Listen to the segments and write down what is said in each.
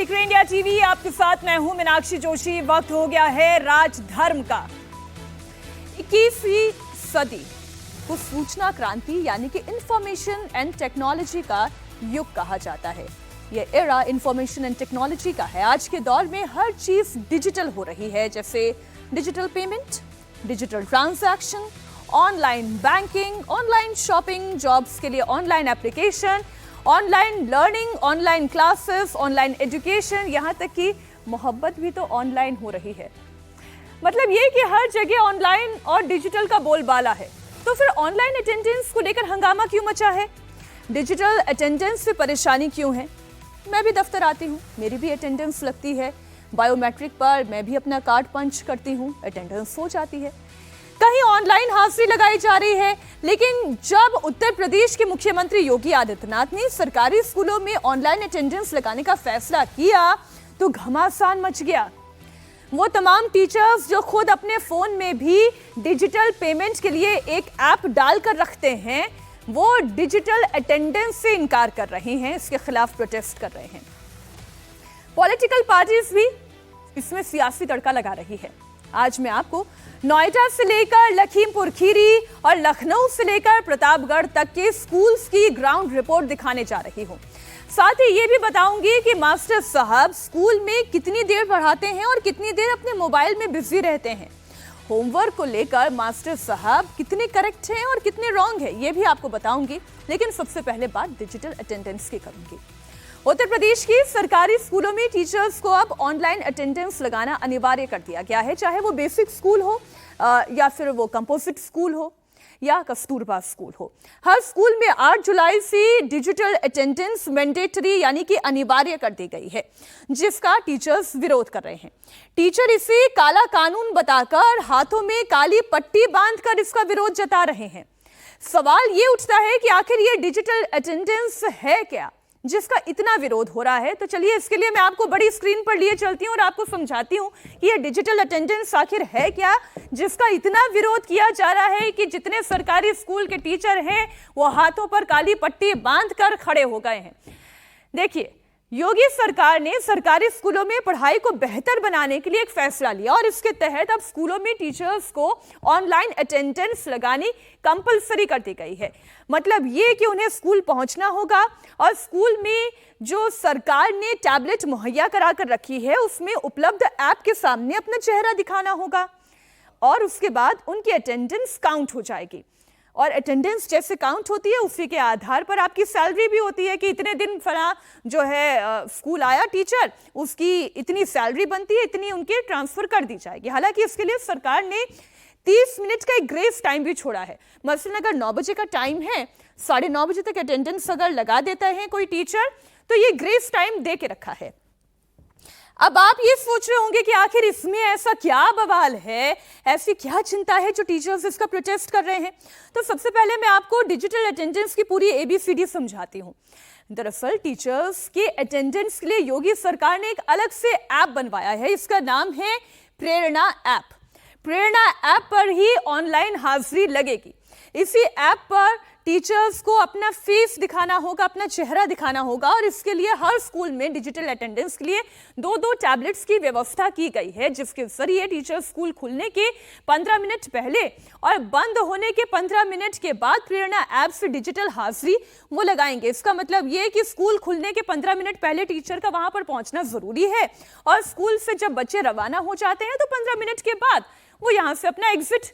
देख रहे हैं इंडिया टीवी। आपके साथ मैं हूं मीनाक्षी जोशी। वक्त हो गया है राजधर्म का। 21वीं सदी को सूचना क्रांति यानी कि इंफॉर्मेशन एंड टेक्नोलॉजी का युग कहा जाता है। ये एरा इंफॉर्मेशन एंड टेक्नोलॉजी का है। आज के दौर में हर चीज डिजिटल हो रही है, जैसे digital payment, digital transaction, online banking, online shopping, jobs के लिए online application, online learning, online classes, online education, यहाँ तक कि मोहब्बत भी तो ऑनलाइन हो रही है। मतलब ये कि हर जगह ऑनलाइन और डिजिटल का बोलबाला है। तो फिर ऑनलाइन अटेंडेंस को लेकर हंगामा क्यों मचा है? डिजिटल अटेंडेंस से परेशानी क्यों है? मैं भी दफ्तर आती हूँ, मेरी भी अटेंडेंस लगती है। बायोमेट्रिक पर मैं भी अपना कार्ड पंच करती हूँ, अटेंडेंस हो जाती है। कहीं ऑनलाइन हाजिरी लगाई जा रही है। लेकिन जब उत्तर प्रदेश के मुख्यमंत्री योगी आदित्यनाथ ने सरकारी स्कूलों में ऑनलाइन अटेंडेंस लगाने का फैसला किया तो घमासान मच गया। वो तमाम टीचर्स जो खुद अपने फोन में भी डिजिटल पेमेंट के लिए एक ऐप डालकर रखते हैं, वो डिजिटल अटेंडेंस से इनकार कर रहे हैं, इसके खिलाफ प्रोटेस्ट कर रहे हैं। पॉलिटिकल पार्टीज भी इसमें सियासी तड़का लगा रही है। आज मैं आपको नोएडा से लेकर लखीमपुर खीरी और लखनऊ से लेकर प्रतापगढ़ तक के स्कूल्स की ग्राउंड रिपोर्ट दिखाने जा रही हूं। साथ ही ये भी बताऊंगी कि मास्टर साहब स्कूल में कितनी देर पढ़ाते हैं और कितनी देर अपने मोबाइल में बिजी रहते हैं। होमवर्क को लेकर मास्टर साहब कितने करेक्ट हैं और कितने रॉन्ग है, ये भी आपको बताऊंगी। लेकिन सबसे पहले बात डिजिटल अटेंडेंस की करूंगी। उत्तर प्रदेश की सरकारी स्कूलों में टीचर्स को अब ऑनलाइन अटेंडेंस लगाना अनिवार्य कर दिया गया है, चाहे वो बेसिक स्कूल हो या फिर वो कंपोजिट स्कूल हो या कस्तूरबा स्कूल हो। हर स्कूल में 8 जुलाई से डिजिटल अटेंडेंस मैंडेटरी यानी कि अनिवार्य कर दी गई है, जिसका टीचर्स विरोध कर रहे हैं। टीचर इसे काला कानून बताकर हाथों में काली पट्टी बांधकर इसका विरोध जता रहे हैं। सवाल ये उठता है कि आखिर ये डिजिटल अटेंडेंस है क्या जिसका इतना विरोध हो रहा है? तो चलिए इसके लिए मैं आपको बड़ी स्क्रीन पर लिए चलती हूँ और आपको समझाती हूँ कि ये डिजिटल अटेंडेंस आखिर है क्या जिसका इतना विरोध किया जा रहा है कि जितने सरकारी स्कूल के टीचर हैं वो हाथों पर काली पट्टी बांधकर खड़े हो गए हैं। देखिए, योगी सरकार ने सरकारी स्कूलों में पढ़ाई को बेहतर बनाने के लिए एक फैसला लिया और इसके तहत अब स्कूलों में टीचर्स को ऑनलाइन अटेंडेंस लगानी कंपलसरी कर दी गई है। मतलब ये कि उन्हें स्कूल पहुंचना होगा और स्कूल में जो सरकार ने टैबलेट मुहैया कराकर रखी है उसमें उपलब्ध ऐप के सामने अपना चेहरा दिखाना होगा और उसके बाद उनकी अटेंडेंस काउंट हो जाएगी। और अटेंडेंस जैसे काउंट होती है उसी के आधार पर आपकी सैलरी भी होती है कि इतने दिन फला जो है स्कूल आया टीचर, उसकी इतनी सैलरी बनती है, इतनी उनके ट्रांसफर कर दी जाएगी। हालांकि इसके लिए सरकार ने 30 मिनट का एक ग्रेस टाइम भी छोड़ा है। मसलन अगर 9 बजे का टाइम है, 9:30 बजे तक अटेंडेंस अगर लगा देता है कोई टीचर तो ये ग्रेस टाइम दे के रखा है। अब आप ये सोच रहे होंगे कि आखिर इसमें ऐसा क्या बवाल है, ऐसी क्या चिंता है जो टीचर्स इसका प्रोटेस्ट कर रहे हैं? तो सबसे पहले मैं आपको डिजिटल अटेंडेंस की पूरी ABCD समझाती हूँ। दरअसल टीचर्स के अटेंडेंस के लिए योगी सरकार ने एक अलग से ऐप बनवाया है। इसका नाम है प्रेरणा ऐप। प्रेरणा ऐप पर ही ऑनलाइन हाजिरी लगेगी। इसी ऐप पर टीचर्स को अपना फेस दिखाना होगा, अपना चेहरा दिखाना होगा और इसके लिए हर स्कूल में डिजिटल अटेंडेंस के लिए 2-2 टैबलेट्स की व्यवस्था की गई है, जिसके जरिए टीचर्स स्कूल खुलने के 15 मिनट पहले और बंद होने के 15 मिनट के बाद प्रेरणा ऐप से डिजिटल हाजिरी वो लगाएंगे। इसका मतलब ये कि स्कूल खुलने के 15 मिनट पहले टीचर का वहां पर पहुंचना जरूरी है और स्कूल से जब बच्चे रवाना हो जाते हैं तो 15 मिनट के बाद वो यहाँ से अपना एग्जिट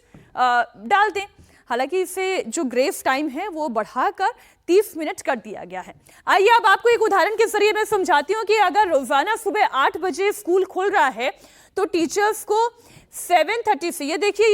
डाल दें। हालांकि इसे जो ग्रेस टाइम है वो बढ़ाकर 30 मिनट कर दिया गया है। आइए अब आपको एक उदाहरण के जरिए मैं समझाती हूँ कि अगर रोजाना सुबह 8 बजे स्कूल खुल रहा है तो टीचर्स को 7:30 से, ये देखिए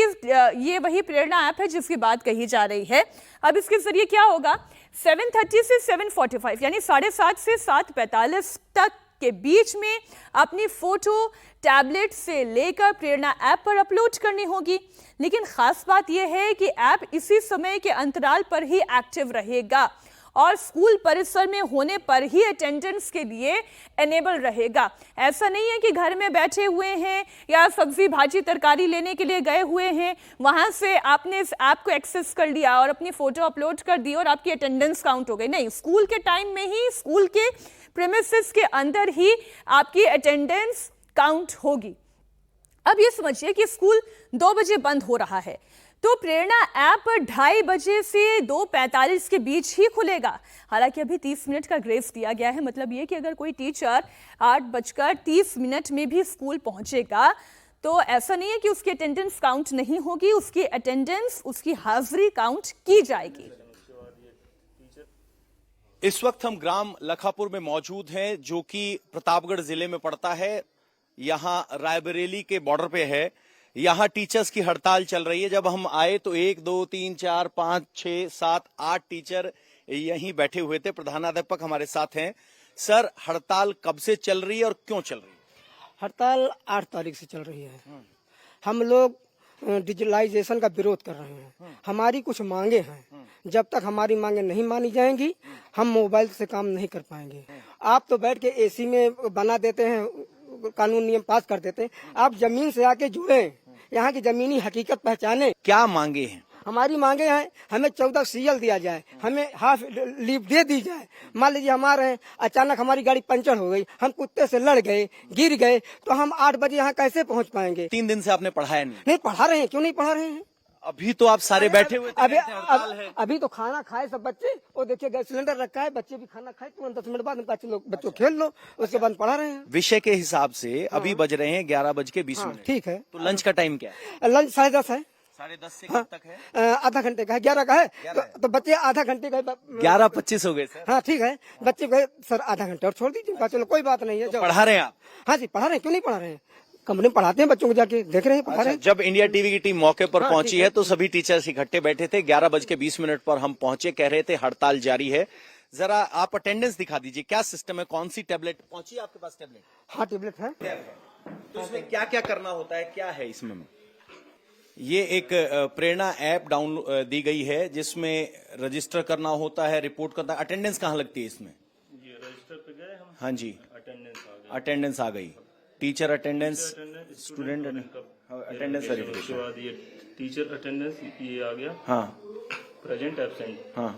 ये वही प्रेरणा ऐप है जिसकी बात कही जा रही है। अब इसके जरिए क्या होगा, 7:30 से 7:45 यानी 7:30 से 7:45 तक के बीच में अपनी फोटो टैबलेट से लेकर प्रेरणा ऐप पर अपलोड करनी होगी। लेकिन खास बात यह है कि ऐप इसी समय के अंतराल पर ही एक्टिव रहेगा और स्कूल परिसर में होने पर ही अटेंडेंस के लिए एनेबल रहेगा। ऐसा नहीं है कि घर में बैठे हुए हैं या सब्जी भाजी तरकारी लेने के लिए गए हुए हैं, वहां से आपने इस ऐप को एक्सेस कर लिया और अपनी फोटो अपलोड कर दी और आपकी अटेंडेंस काउंट हो गई। नहीं, स्कूल के टाइम में ही, स्कूल के प्रेमिसेस के अंदर ही आपकी अटेंडेंस काउंट होगी। अब ये समझिए कि स्कूल 2 बजे बंद हो रहा है, तो प्रेरणा ऐप 2:30 बजे से 2:45 के बीच ही खुलेगा। हालांकि अभी 30 मिनट का ग्रेस दिया गया है, मतलब ये कि अगर कोई टीचर 8:30 में भी स्कूल पहुंचेगा तो ऐसा नहीं है कि उसकी अटेंडेंस काउंट नहीं होगी, उसकी अटेंडेंस, उसकी हाजिरी काउंट की जाएगी। इस वक्त हम ग्राम लखापुर में मौजूद हैं, जो कि प्रतापगढ़ जिले में पड़ता है। यहाँ रायबरेली के बॉर्डर पे है। यहाँ टीचर्स की हड़ताल चल रही है। जब हम आए तो 1 2 3 4 5 6 7 8 टीचर यहीं बैठे हुए थे। प्रधानाध्यापक हमारे साथ हैं। सर, हड़ताल कब से चल रही है और क्यों चल रही है? हड़ताल 8 तारीख से चल रही है। हम लोग डिजिटलाइजेशन का विरोध कर रहे हैं। हमारी कुछ मांगे हैं, जब तक हमारी मांगे नहीं मानी जाएंगी हम मोबाइल से काम नहीं कर पाएंगे। आप तो बैठ के एसी में बना देते हैं, कानून नियम पास कर देते हैं। आप जमीन से आके जुड़े, यहाँ की जमीनी हकीकत पहचाने। क्या मांगे हैं? हमारी मांगे हैं, हमें 14 सीएल दिया जाए, हमें हाफ लीव दे दी जाए। मान लीजिए हमारे अचानक हमारी गाड़ी पंचर हो गई, हम कुत्ते से लड़ गए, गिर गए, तो हम 8 बजे यहाँ कैसे पहुँच पाएंगे? 3 दिन से आपने पढ़ाया नहीं? नहीं पढ़ा रहे हैं। क्यों नहीं पढ़ा रहे हैं? अभी तो आप सारे बैठे हुए थे, हड़ताल है। अभी तो खाना खाए सब बच्चे, और देखिए गैस सिलेंडर रखा है, बच्चे भी खाना खाए, तुरंत 10 मिनट बाद बच्चों खेल लो, उसके बाद पढ़ा रहे हैं। विषय के हिसाब से अभी बज रहे हैं 11:20। ठीक है। तो लंच का टाइम क्या है? लंच 10:30 है। 10:30 से कब तक है? आधा घंटे का है। 11 का है, तो बच्चे आधा घंटे का 11:25 हो गए सर। हाँ ठीक है, बच्चे गए सर आधा घंटे और छोड़ दीजिए, चलो कोई बात नहीं है। तो पढ़ा रहे हैं आप? हाँ जी पढ़ा रहे हैं। क्यों नहीं पढ़ा रहे हैं? कंपनी पढ़ाते हैं बच्चों को, जाके देख रहे हैं, पढ़ा रहे हैं। जब इंडिया टीवी की टीम मौके पर पहुंची है तो सभी टीचर्स इकट्ठे बैठे थे। 11:20 पर हम पहुंचे, कह रहे थे हड़ताल जारी है। जरा आप अटेंडेंस दिखा दीजिए, क्या सिस्टम है, कौन सी टेबलेट पहुंची आपके पास? टेबलेट? हाँ टेबलेट है। तो इसमें क्या क्या करना होता है, क्या है इसमें? ये एक प्रेरणा ऐप डाउनलोड दी गई है, जिसमें रजिस्टर करना होता है, रिपोर्ट करना। अटेंडेंस कहाँ लगती है इसमें? रजिस्टर पे गए हम। हाँ जी, अटेंडेंस आ गई। टीचर अटेंडेंस, स्टूडेंट अटेंडेंस उसके वेरिफिकेशन। बाद ये टीचर अटेंडेंस ये आ गया। हाँ प्रेजेंट एब्सेंट, हाँ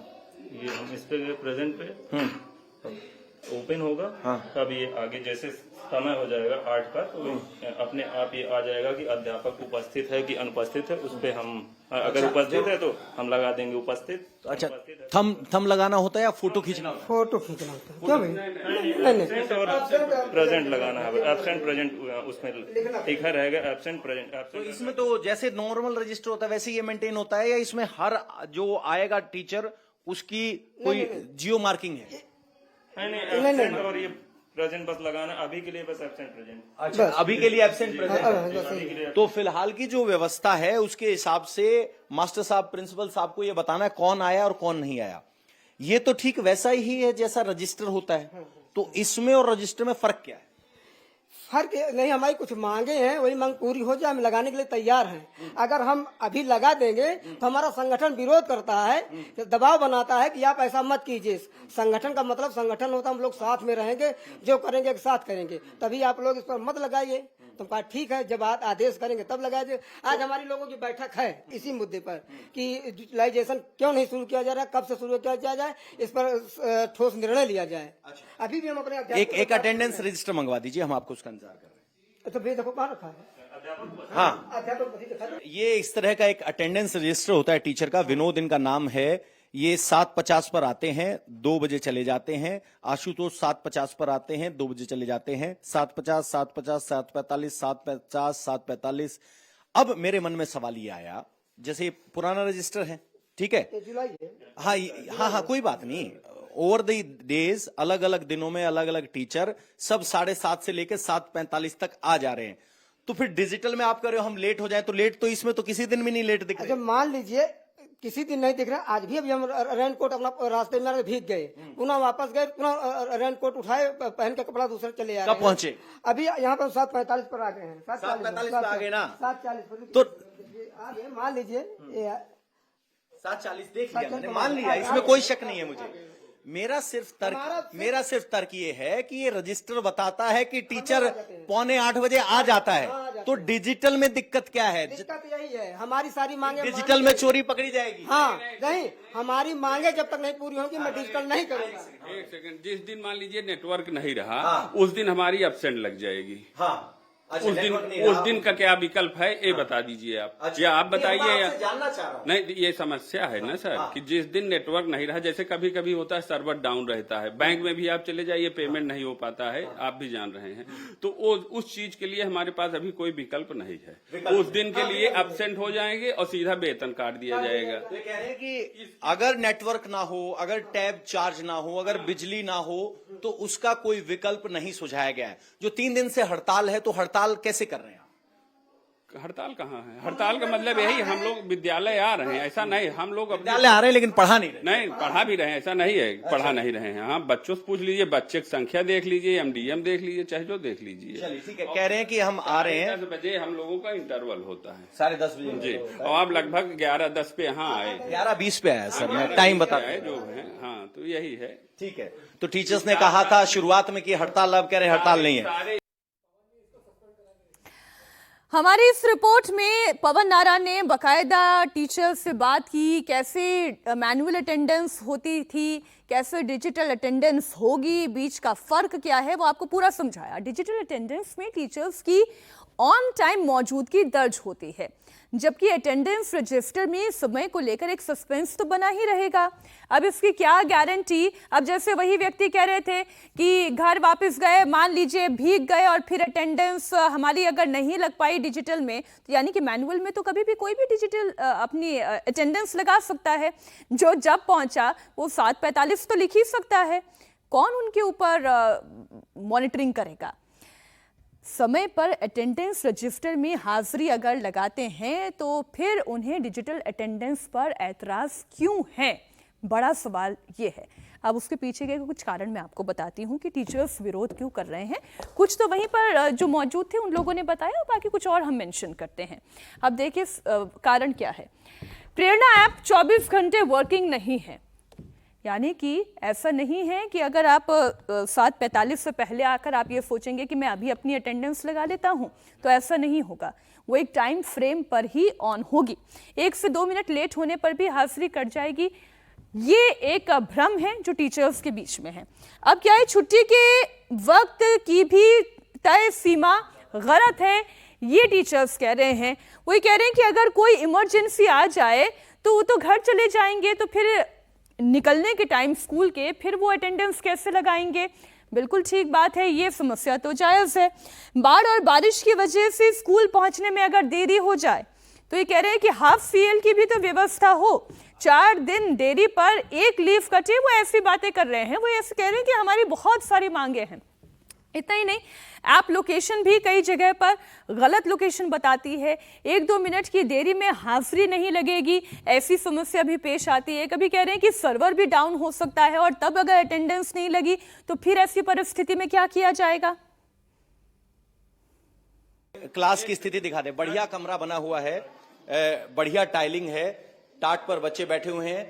ये हम इस पे गए, प्रेजेंट पे ओपन होगा। हाँ। तब ये आगे जैसे समय हो जाएगा 8 का, तो अपने आप ये आ जाएगा कि अध्यापक उपस्थित है कि अनुपस्थित है। उस पे हम अगर उपस्थित है तो हम लगा देंगे उपस्थित। अच्छा, थम लगाना होता है या फोटो खींचना होता है? फोटो खींचना होता है। क्यों भाई? एब्सेंट और प्रेजेंट लगाना है। एब्सेंट प्रेजेंट उसमें लिखा रहेगा, एब्सेंट प्रेजेंट। तो इसमें तो जैसे नॉर्मल रजिस्टर होता है वैसे ये मेंटेन होता है, या इसमें हर जो आएगा टीचर उसकी कोई जियो मार्किंग है? नहीं, एब्सेंट और ये प्रेजेंट बस लगाना अभी के लिए, बस एब्सेंट प्रेजेंट। अच्छा, अभी के लिए एब्सेंट प्रेजेंट। तो फिलहाल की जो व्यवस्था है उसके हिसाब से मास्टर साहब, प्रिंसिपल साहब को ये बताना है कौन आया और कौन नहीं आया। ये तो ठीक वैसा ही है जैसा रजिस्टर होता है। तो इसमें और रजिस्टर में फर्क क्या है? फर्क नहीं, हमारी कुछ मांगे हैं, वही मांग पूरी हो जाए, हम लगाने के लिए तैयार हैं। अगर हम अभी लगा देंगे तो हमारा संगठन विरोध करता है, दबाव बनाता है कि आप ऐसा मत कीजिए। संगठन का मतलब संगठन होता है, हम लोग साथ में रहेंगे, जो करेंगे एक साथ करेंगे, तभी आप लोग इस पर मत लगाइए। तो कहा ठीक है, जब आप आदेश करेंगे तब लगाइए। आज हमारी लोगों की बैठक है इसी मुद्दे पर कि डिजिटलाइजेशन क्यों नहीं शुरू किया जा रहा, कब से शुरू किया जाए, इस पर ठोस निर्णय लिया जाए। अभी भी हम अपने एक अटेंडेंस रजिस्टर मंगवा दीजिए, हम आपको उसका इंतजार कर रहे हैं। तो देखो कहाँ रखा है? हाँ, अध्यापक ये इस तरह का एक अटेंडेंस रजिस्टर होता है टीचर का। विनोद इनका नाम है। ये 7:50 पर आते हैं, 2 बजे चले जाते हैं। आशुतोष 7:50 पर आते हैं, 2 बजे चले जाते हैं। 7:50, 7:50, 7:45, 7:50, 7:45। अब मेरे मन में सवाल ये आया, जैसे ये पुराना रजिस्टर है, ठीक है? हाँ हाँ, कोई बात नहीं। ओवर द डेज अलग अलग दिनों में अलग अलग टीचर सब 7:30 से लेकर 7:45 तक आ जा रहे हैं। तो फिर डिजिटल में आप कह रहे हो हम लेट हो जाए, तो लेट तो इसमें तो किसी दिन भी नहीं लेट दिख रहे। अच्छा मान लीजिए किसी दिन नहीं दिख रहा, आज भी अभी हम रेनकोट अपना रास्ते में भीग गए, पुनः वापस गए, पुनः रेनकोट उठाए, पहन के कपड़ा दूसरा चले आ रहे हैं। कब पहुंचे? अभी यहाँ पर 7:45 पर आ गए हैं। 7:45 पर आ गए ना? 7:40 तो आ गए, मान लीजिए 7:40 देख लिया मैंने, मान लिया, इसमें कोई शक नहीं है मुझे। मेरा सिर्फ तर्क ये है कि ये रजिस्टर बताता है कि टीचर 7:45 बजे आ जाता है। तो डिजिटल में दिक्कत क्या है? दिक्कत यही है, हमारी सारी मांगे डिजिटल में चोरी पकड़ी जाएगी। हाँ नहीं, हमारी मांगे जब तक नहीं पूरी होगी मैं डिजिटल नहीं करूँगा। एक सेकंड, जिस दिन मान लीजिए नेटवर्क नहीं रहा, हाँ। उस दिन हमारी एब्सेंट लग जाएगी। हाँ, अच्छा, उस दिन का क्या विकल्प है ये बता दीजिए आप। अच्छा, या आप बताइए, मैं या आपसे जानना चाह रहा हूँ। नहीं, ये समस्या है ना सर, कि जिस दिन नेटवर्क नहीं रहा, जैसे कभी कभी होता है सर्वर डाउन रहता है, बैंक में भी आप चले जाइए पेमेंट नहीं हो पाता है, आप भी जान रहे हैं, तो उस चीज के लिए हमारे पास अभी कोई विकल्प नहीं है। उस दिन के लिए एब्सेंट हो जाएंगे और सीधा वेतन काट दिया जाएगा। तो कह रहे हैं कि अगर नेटवर्क ना हो, अगर टैब चार्ज ना हो, अगर बिजली ना हो, तो उसका कोई विकल्प नहीं सुझाया गया है। जो 3 दिन से हड़ताल है, तो हड़ताल कैसे कर रहे हैं? हड़ताल कहाँ है? हड़ताल का मतलब यही, हम लोग विद्यालय आ रहे हैं, ऐसा नहीं हम लोग विद्यालय आ रहे हैं लेकिन पढ़ा नहीं रहे। नहीं, पढ़ा भी रहे हैं, ऐसा नहीं है पढ़ा नहीं रहे हैं। हाँ, बच्चों से पूछ लीजिए, बच्चे की संख्या देख लीजिए, MDM देख लीजिए, चाहे जो देख लीजिए। चलिए ठीक है, कह रहे हैं कि हम आ रहे हैं। 10 बजे हम लोगों का इंटरवल होता है, 10:30 बजे जी, और आप लगभग 11:10 पे यहाँ आए। 11:20 पे आया सर, मैं टाइम बता है जो है। हाँ, तो यही है। ठीक है, तो टीचर्स ने कहा था शुरुआत में कि हड़ताल, अब कह रहे हड़ताल नहीं है। हमारी इस रिपोर्ट में पवन नारायण ने बकायदा टीचर्स से बात की, कैसे मैनुअल अटेंडेंस होती थी, कैसे डिजिटल अटेंडेंस होगी, बीच का फर्क क्या है, वो आपको पूरा समझाया। डिजिटल अटेंडेंस में टीचर्स की ऑन टाइम मौजूदगी दर्ज होती है, जबकि अटेंडेंस रजिस्टर में समय को लेकर एक सस्पेंस तो बना ही रहेगा। अब इसकी क्या गारंटी? अब जैसे वही व्यक्ति कह रहे थे कि घर वापस गए, मान लीजिए भीग गए और फिर अटेंडेंस हमारी अगर नहीं लग पाई डिजिटल में, तो यानी कि मैनुअल में तो कभी भी कोई भी डिजिटल अपनी अटेंडेंस लगा सकता है। जो जब पहुंचा वो 7:45 तो लिख ही सकता है, कौन उनके ऊपर मॉनिटरिंग करेगा? समय पर अटेंडेंस रजिस्टर में हाजिरी अगर लगाते हैं तो फिर उन्हें डिजिटल अटेंडेंस पर ऐतराज क्यों है? बड़ा सवाल ये है। अब उसके पीछे के कुछ कारण मैं आपको बताती हूँ कि टीचर्स विरोध क्यों कर रहे हैं। कुछ तो वहीं पर जो मौजूद थे उन लोगों ने बताया, और बाकी कुछ और हम मेंशन करते हैं। अब देखिए कारण क्या है। प्रेरणा ऐप 24 घंटे वर्किंग नहीं है, यानी कि ऐसा नहीं है कि अगर आप 7:45 से पहले आकर आप ये सोचेंगे कि मैं अभी अपनी अटेंडेंस लगा लेता हूं, तो ऐसा नहीं होगा। वो एक टाइम फ्रेम पर ही ऑन होगी। 1 से 2 मिनट लेट होने पर भी हाजिरी कट जाएगी। ये एक भ्रम है जो टीचर्स के बीच में है। अब क्या है, छुट्टी के वक्त की भी तय सीमा गलत है, ये टीचर्स कह रहे हैं। वो कह रहे हैं कि अगर कोई इमरजेंसी आ जाए तो वो तो घर चले जाएंगे, तो फिर निकलने के टाइम स्कूल के फिर वो अटेंडेंस कैसे लगाएंगे? बिल्कुल ठीक बात है, ये समस्या तो जायज़ है। बाढ़ और बारिश की वजह से स्कूल पहुंचने में अगर देरी हो जाए तो ये कह रहे हैं कि हाफ CL की भी तो व्यवस्था हो। 4 दिन देरी पर 1 लीव कटे, वो ऐसी बातें कर रहे हैं। वो ऐसे कह रहे हैं कि हमारी बहुत सारी मांगे हैं। इतना ही नहीं, ऐप लोकेशन भी कई जगह पर गलत लोकेशन बताती है। 1-2 मिनट की देरी में हाजिरी नहीं लगेगी, ऐसी समस्या भी पेश आती है। कभी कह रहे हैं कि सर्वर भी डाउन हो सकता है, और तब अगर अटेंडेंस नहीं लगी तो फिर ऐसी परिस्थिति में क्या किया जाएगा? क्लास की स्थिति दिखा दे। बढ़िया कमरा बना हुआ है, बढ़िया टाइलिंग है, टाट पर बच्चे बैठे हुए हैं।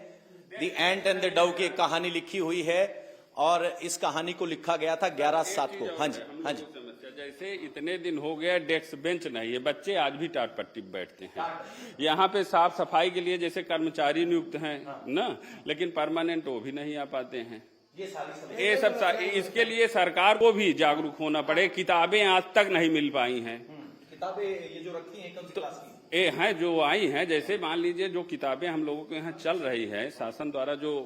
The ant and the Dove की कहानी लिखी हुई है, और इस कहानी को लिखा गया था 11/7 को। हाँ जी, हाँ जी। जैसे इतने दिन हो गया डेस्क बेंच नहीं है, बच्चे आज भी टाट पट्टी बैठते हैं। यहाँ पे साफ सफाई के लिए जैसे कर्मचारी नियुक्त हैं ना, लेकिन परमानेंट वो भी नहीं आ पाते हैं। ये सब इसके लिए सरकार को भी जागरूक होना पड़े। किताबें आज तक नहीं मिल पाई हैं। किताबें ये जो रखी हैं कौन सी क्लास की? ये हैं जो आई हैं, जैसे मान लीजिए जो किताबें हम लोगों के यहाँ चल रही है, शासन द्वारा जो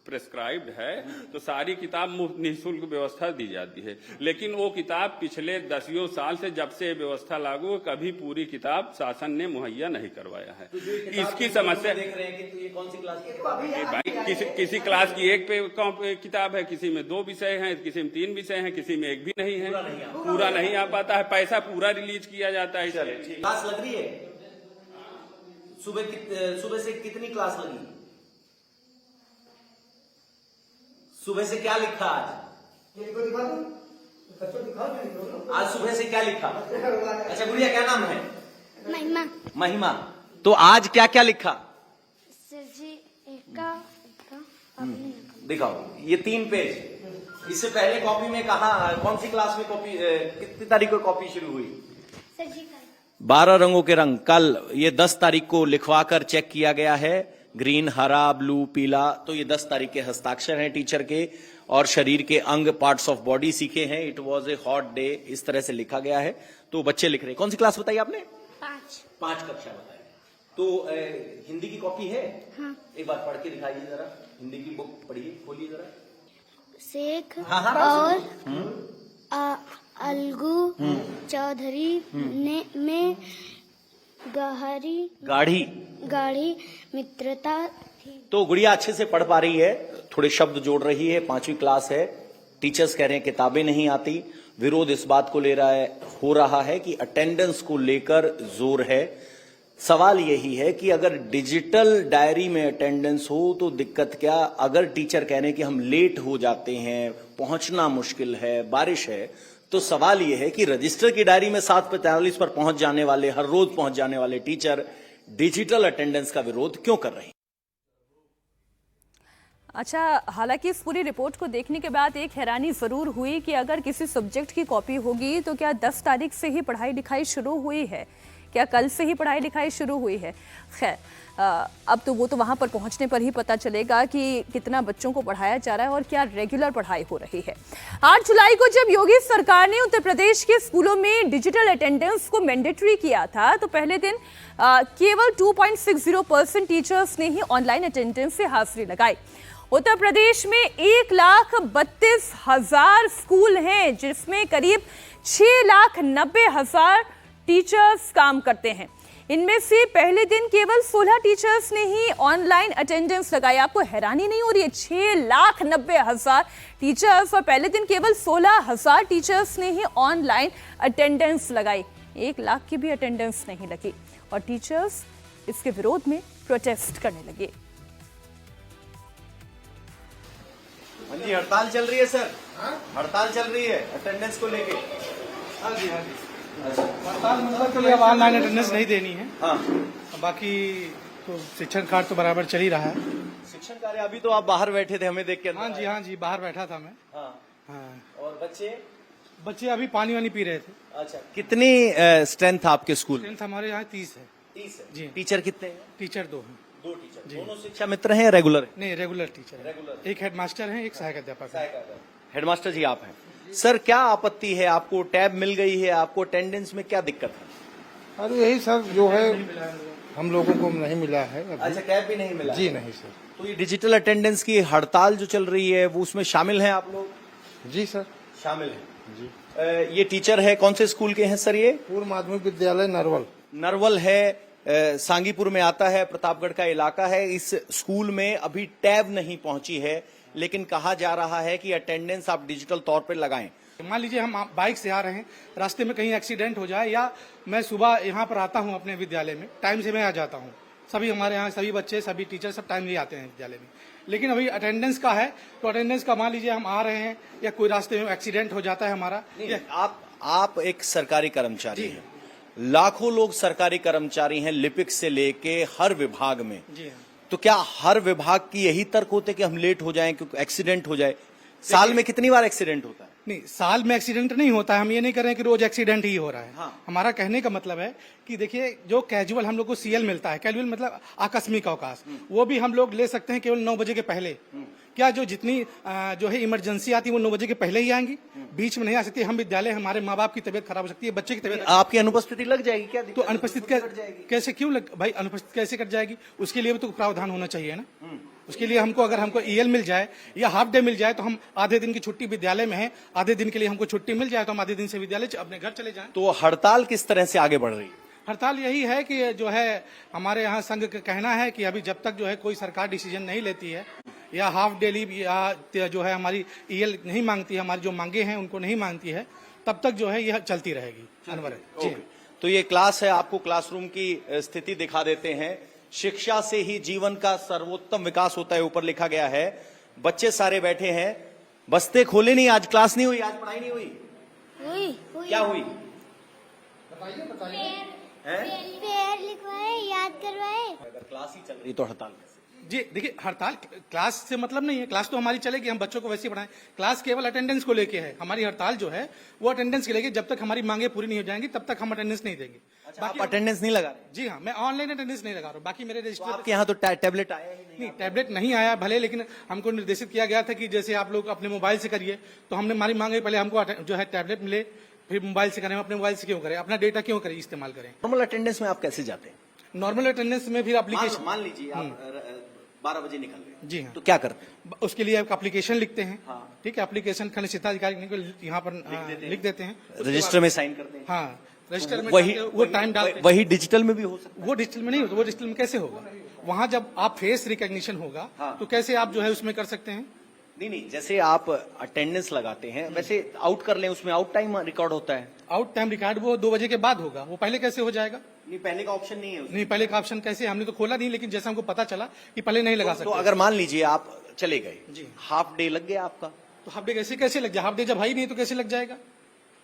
प्रेस्क्राइब्ड है, तो सारी किताब मुफ्त निःशुल्क व्यवस्था दी जाती है। लेकिन वो किताब पिछले 10 साल से जब से व्यवस्था लागू, कभी पूरी किताब शासन ने मुहैया नहीं करवाया है। इसकी समस्या देख रहे हैं कि ये कौन सी क्लास की? भाई किसी क्लास की 1 पे किताब है, किसी में 2 विषय हैं, किसी में 3 विषय हैं, किसी में 1 भी नहीं है, पूरा नहीं आ पाता है। पैसा पूरा रिलीज किया जाता है। क्लास लग रही है? सुबह से कितनी क्लास लगी? सुबह से क्या लिखा आज? आज सुबह से क्या लिखा? अच्छा गुड़िया, क्या नाम है? महिमा। महिमा, तो आज क्या क्या लिखा? सर जी का दिखाओ, ये 3 पेज। इससे पहले कॉपी में कहा, कौन सी क्लास में कॉपी, कितनी तारीख को कॉपी शुरू हुई? सर जी 12 रंगों के रंग कल ये 10 तारीख को लिखवाकर चेक किया गया है। ग्रीन, हरा, ब्लू, पीला, तो ये 10 तारीख के हस्ताक्षर हैं टीचर के। और शरीर के अंग, पार्ट्स ऑफ बॉडी सीखे हैं। It was a hot day, इस तरह से लिखा गया है। तो बच्चे लिख रहे हैं। कौन सी क्लास बताई आपने? 5 कक्षा बताई। तो हिंदी की कॉपी है? हाँ। एक बार पढ़ के दिखाइए जरा। हिंदी की बुक पढ़िए, खोलिए जरा। शेख हाँ, और अलगू चौधरी ने में गाढ़ी मित्रता थी। तो गुड़िया अच्छे से पढ़ पा रही है, थोड़े शब्द जोड़ रही है। 5वीं क्लास है। टीचर्स कह रहे हैं किताबें नहीं आती। विरोध इस बात को हो रहा है कि अटेंडेंस को लेकर जोर है। सवाल यही है कि अगर डिजिटल डायरी में अटेंडेंस हो तो दिक्कत क्या? अगर टीचर कह रहे हैं कि हम लेट हो जाते हैं, पहुंचना मुश्किल है, बारिश है, तो सवाल यह है कि रजिस्टर की डायरी में 7:45 पर पहुंच जाने वाले, हर रोज पहुंच जाने वाले टीचर डिजिटल अटेंडेंस का विरोध क्यों कर रहे हैं? अच्छा, हालांकि इस पूरी रिपोर्ट को देखने के बाद एक हैरानी जरूर हुई कि अगर किसी सब्जेक्ट की कॉपी होगी तो क्या 10 तारीख से ही पढ़ाई लिखाई शुरू हुई है? क्या कल से ही पढ़ाई लिखाई शुरू हुई है? खैर, अब तो वो तो वहां पर पहुंचने पर ही पता चलेगा कि कितना बच्चों को पढ़ाया जा रहा है और क्या रेगुलर पढ़ाई हो रही है। 8 जुलाई को जब योगी सरकार ने उत्तर प्रदेश के स्कूलों में डिजिटल अटेंडेंस को मैंडेटरी किया था तो पहले दिन केवल 2.60% टीचर्स ने ही ऑनलाइन अटेंडेंस से हाजिरी लगाई। उत्तर प्रदेश में 1,32,000 स्कूल हैं जिसमें करीब 6,90,000 टीचर्स काम करते हैं। इनमें से पहले दिन केवल 16 टीचर्स ने ही ऑनलाइन अटेंडेंस लगाई। आपको हैरानी नहीं हो रही है? 6,90,000 टीचर्स और पहले दिन केवल 16,000 टीचर्स ने ही ऑनलाइन अटेंडेंस लगाई। 1 लाख की भी अटेंडेंस नहीं लगी और टीचर्स इसके विरोध में प्रोटेस्ट करने लगे। हाँ जी, हड़ताल चल रही है सर। हड़ताल चल रही है अटेंडेंस को लेके। हाँ जी। हड़ताल मतलब के लिए अब ऑनलाइन अटेंडेंस नहीं देनी है। हाँ, बाकी तो शिक्षण कार्य तो बराबर चल ही रहा है। शिक्षण कार्य अभी तो आप बाहर बैठे थे, हमें देख के। हाँ जी, बाहर बैठा था मैं। हाँ। हाँ। और बच्चे अभी पानी वानी पी रहे थे। अच्छा, कितनी स्ट्रेंथ आपके स्कूल? स्ट्रेंथ हमारे यहाँ 30 है। 30 है जी। टीचर कितने हैं? टीचर 2 हैं। 2 टीचर। दोनों शिक्षा मित्र हैं या रेगुलर है? नहीं, रेगुलर टीचर है। रेगुलर। एक हेडमास्टर है, एक सहायक अध्यापक है। हेडमास्टर जी आप हैं। सर, क्या आपत्ति है? आपको टैब मिल गई है, आपको अटेंडेंस में क्या दिक्कत है? अरे यही सर जो है हम लोगों को नहीं मिला है अभी। अच्छा, टैब भी नहीं मिला? जी नहीं सर। तो ये डिजिटल अटेंडेंस की हड़ताल जो चल रही है वो उसमें शामिल हैं आप लोग? जी सर, शामिल हैं जी। ये टीचर है, कौन से स्कूल के हैं सर? ये पूर्व माध्यमिक विद्यालय नरवल है, सांगीपुर में आता है, प्रतापगढ़ का इलाका है। इस स्कूल में अभी टैब नहीं पहुंची है, लेकिन कहा जा रहा है कि अटेंडेंस आप डिजिटल तौर पर लगाएं। मान लीजिए हम बाइक से आ रहे हैं, रास्ते में कहीं एक्सीडेंट हो जाए, या मैं सुबह यहाँ पर आता हूँ अपने विद्यालय में, टाइम से मैं आ जाता हूँ। सभी हमारे यहाँ सभी बच्चे, सभी टीचर सब टाइम से आते हैं विद्यालय में। लेकिन अभी अटेंडेंस का है, तो अटेंडेंस का मान लीजिए हम आ रहे हैं या कोई रास्ते में एक्सीडेंट हो जाता है हमारा। आप एक सरकारी कर्मचारी हैं, लाखों लोग सरकारी कर्मचारी हैं, लिपिक से लेके हर विभाग में। जी हाँ। तो क्या हर विभाग की यही तर्क होते कि हम लेट हो जाएं क्योंकि एक्सीडेंट हो जाए? साल में कितनी बार एक्सीडेंट होता है? नहीं, साल में एक्सीडेंट नहीं होता है। हम ये नहीं कर रहे हैं कि रोज एक्सीडेंट ही हो रहा है। हाँ। हमारा कहने का मतलब है कि देखिए, जो कैजुअल हम लोग को सीएल मिलता है, कैजुअल मतलब आकस्मिक अवकाश, वो भी हम लोग ले सकते हैं केवल 9 बजे के पहले। क्या जो जितनी जो है इमरजेंसी आती है वो 9 बजे के पहले ही आएंगी, बीच में नहीं आ सकती। हम विद्यालय, हमारे माँ बाप की तबीयत खराब हो सकती है, बच्चे की तबीयत। आपकी अनुपस्थिति लग जाएगी क्या? तो अनुपस्थित कैसे क्यों भाई अनुपस्थित कैसे कट जाएगी? उसके लिए भी तो प्रावधान होना चाहिए ना। उसके लिए अगर हमको ईएल मिल जाए या हाफ डे मिल जाए, तो हम आधे दिन की छुट्टी विद्यालय में है, आधे दिन के लिए हमको छुट्टी मिल जाए तो हम आधे दिन से विद्यालय अपने घर चले जाएं। तो हड़ताल किस तरह से आगे बढ़ रही है? हड़ताल यही है कि जो है हमारे यहाँ संघ का कहना है कि अभी जब तक जो है कोई सरकार डिसीजन नहीं लेती है, या हाफ डे लीव या जो है हमारी ईएल नहीं मांगती है, हमारी जो मांगे हैं उनको नहीं मांगती है, तब तक जो है यह चलती रहेगी। अनवर जी। तो ये क्लास है, आपको क्लासरूम की स्थिति दिखा देते हैं। शिक्षा से ही जीवन का सर्वोत्तम विकास होता है, ऊपर लिखा गया है। बच्चे सारे बैठे हैं, बस्ते खोले नहीं। आज क्लास नहीं हुई, आज पढ़ाई नहीं हुई। क्या हुई? पेड़ लिखवाए, याद करवाए। अगर क्लास ही चल रही तो हड़ताल कैसे? जी देखिए, हड़ताल क्लास से मतलब नहीं है, क्लास तो हमारी चलेगी, हम बच्चों को वैसे ही पढ़ाएं। क्लास केवल अटेंडेंस को लेके है। हमारी हड़ताल जो है वो अटेंडेंस के लेके, जब तक हमारी मांगे पूरी नहीं हो जाएंगी तब तक हम अटेंडेंस नहीं देंगे। अच्छा, आप अटेंडेंस नहीं लगा रहे? जी हाँ, मैं ऑनलाइन अटेंडेंस नहीं लगा रहा हूँ। बाकी मेरे रजिस्टर आपके यहाँ तो टैबलेट आया ही नहीं, टैबलेट नहीं आया भले, लेकिन हमको निर्देशित किया गया था कि जैसे आप लोग अपने मोबाइल से करिए, तो हमने हमारी मांगे पहले हमको जो है टैबलेट मिले, फिर मोबाइल से करें। अपने मोबाइल से क्यों करें, अपना डेटा क्यों करें इस्तेमाल करें। नॉर्मल अटेंडेंस में आप कैसे जाते हैं? नॉर्मल अटेंडेंस में फिर एप्लीकेशन, मान लीजिए आप 12 बजे निकल गए, जी हाँ, तो क्या करते हैं? उसके लिए एक एप्लीकेशन लिखते हैं। ठीक है, एप्लीकेशन खंड शिक्षाधिकारी को यहाँ पर लिख देते हैं, रजिस्टर में साइन करते हैं। हाँ, रजिस्टर में वही वो टाइम डालते हैं। वही डिजिटल में भी हो सकता है? वो डिजिटल में नहीं होता। वो डिजिटल में कैसे होगा? वहाँ जब आप फेस रिकॉग्निशन होगा तो कैसे आप जो है उसमें कर सकते हैं? नहीं, जैसे आप अटेंडेंस लगाते हैं वैसे आउट कर लें, उसमें आउट टाइम रिकॉर्ड होता है। आउट टाइम रिकॉर्ड वो 2 बजे के बाद होगा, वो पहले कैसे हो जाएगा? नहीं, पहले का ऑप्शन नहीं है उसमें। नहीं, पहले का ऑप्शन कैसे? हमने तो खोला नहीं, लेकिन जैसा हमको पता चला कि पहले नहीं लगा तो सकते। अगर मान लीजिए आप चले गए जी, हाफ डे लग गया आपका, तो हाफ डे कैसे लग जाए? हाफ डे जब है ही नहीं तो कैसे लग जाएगा?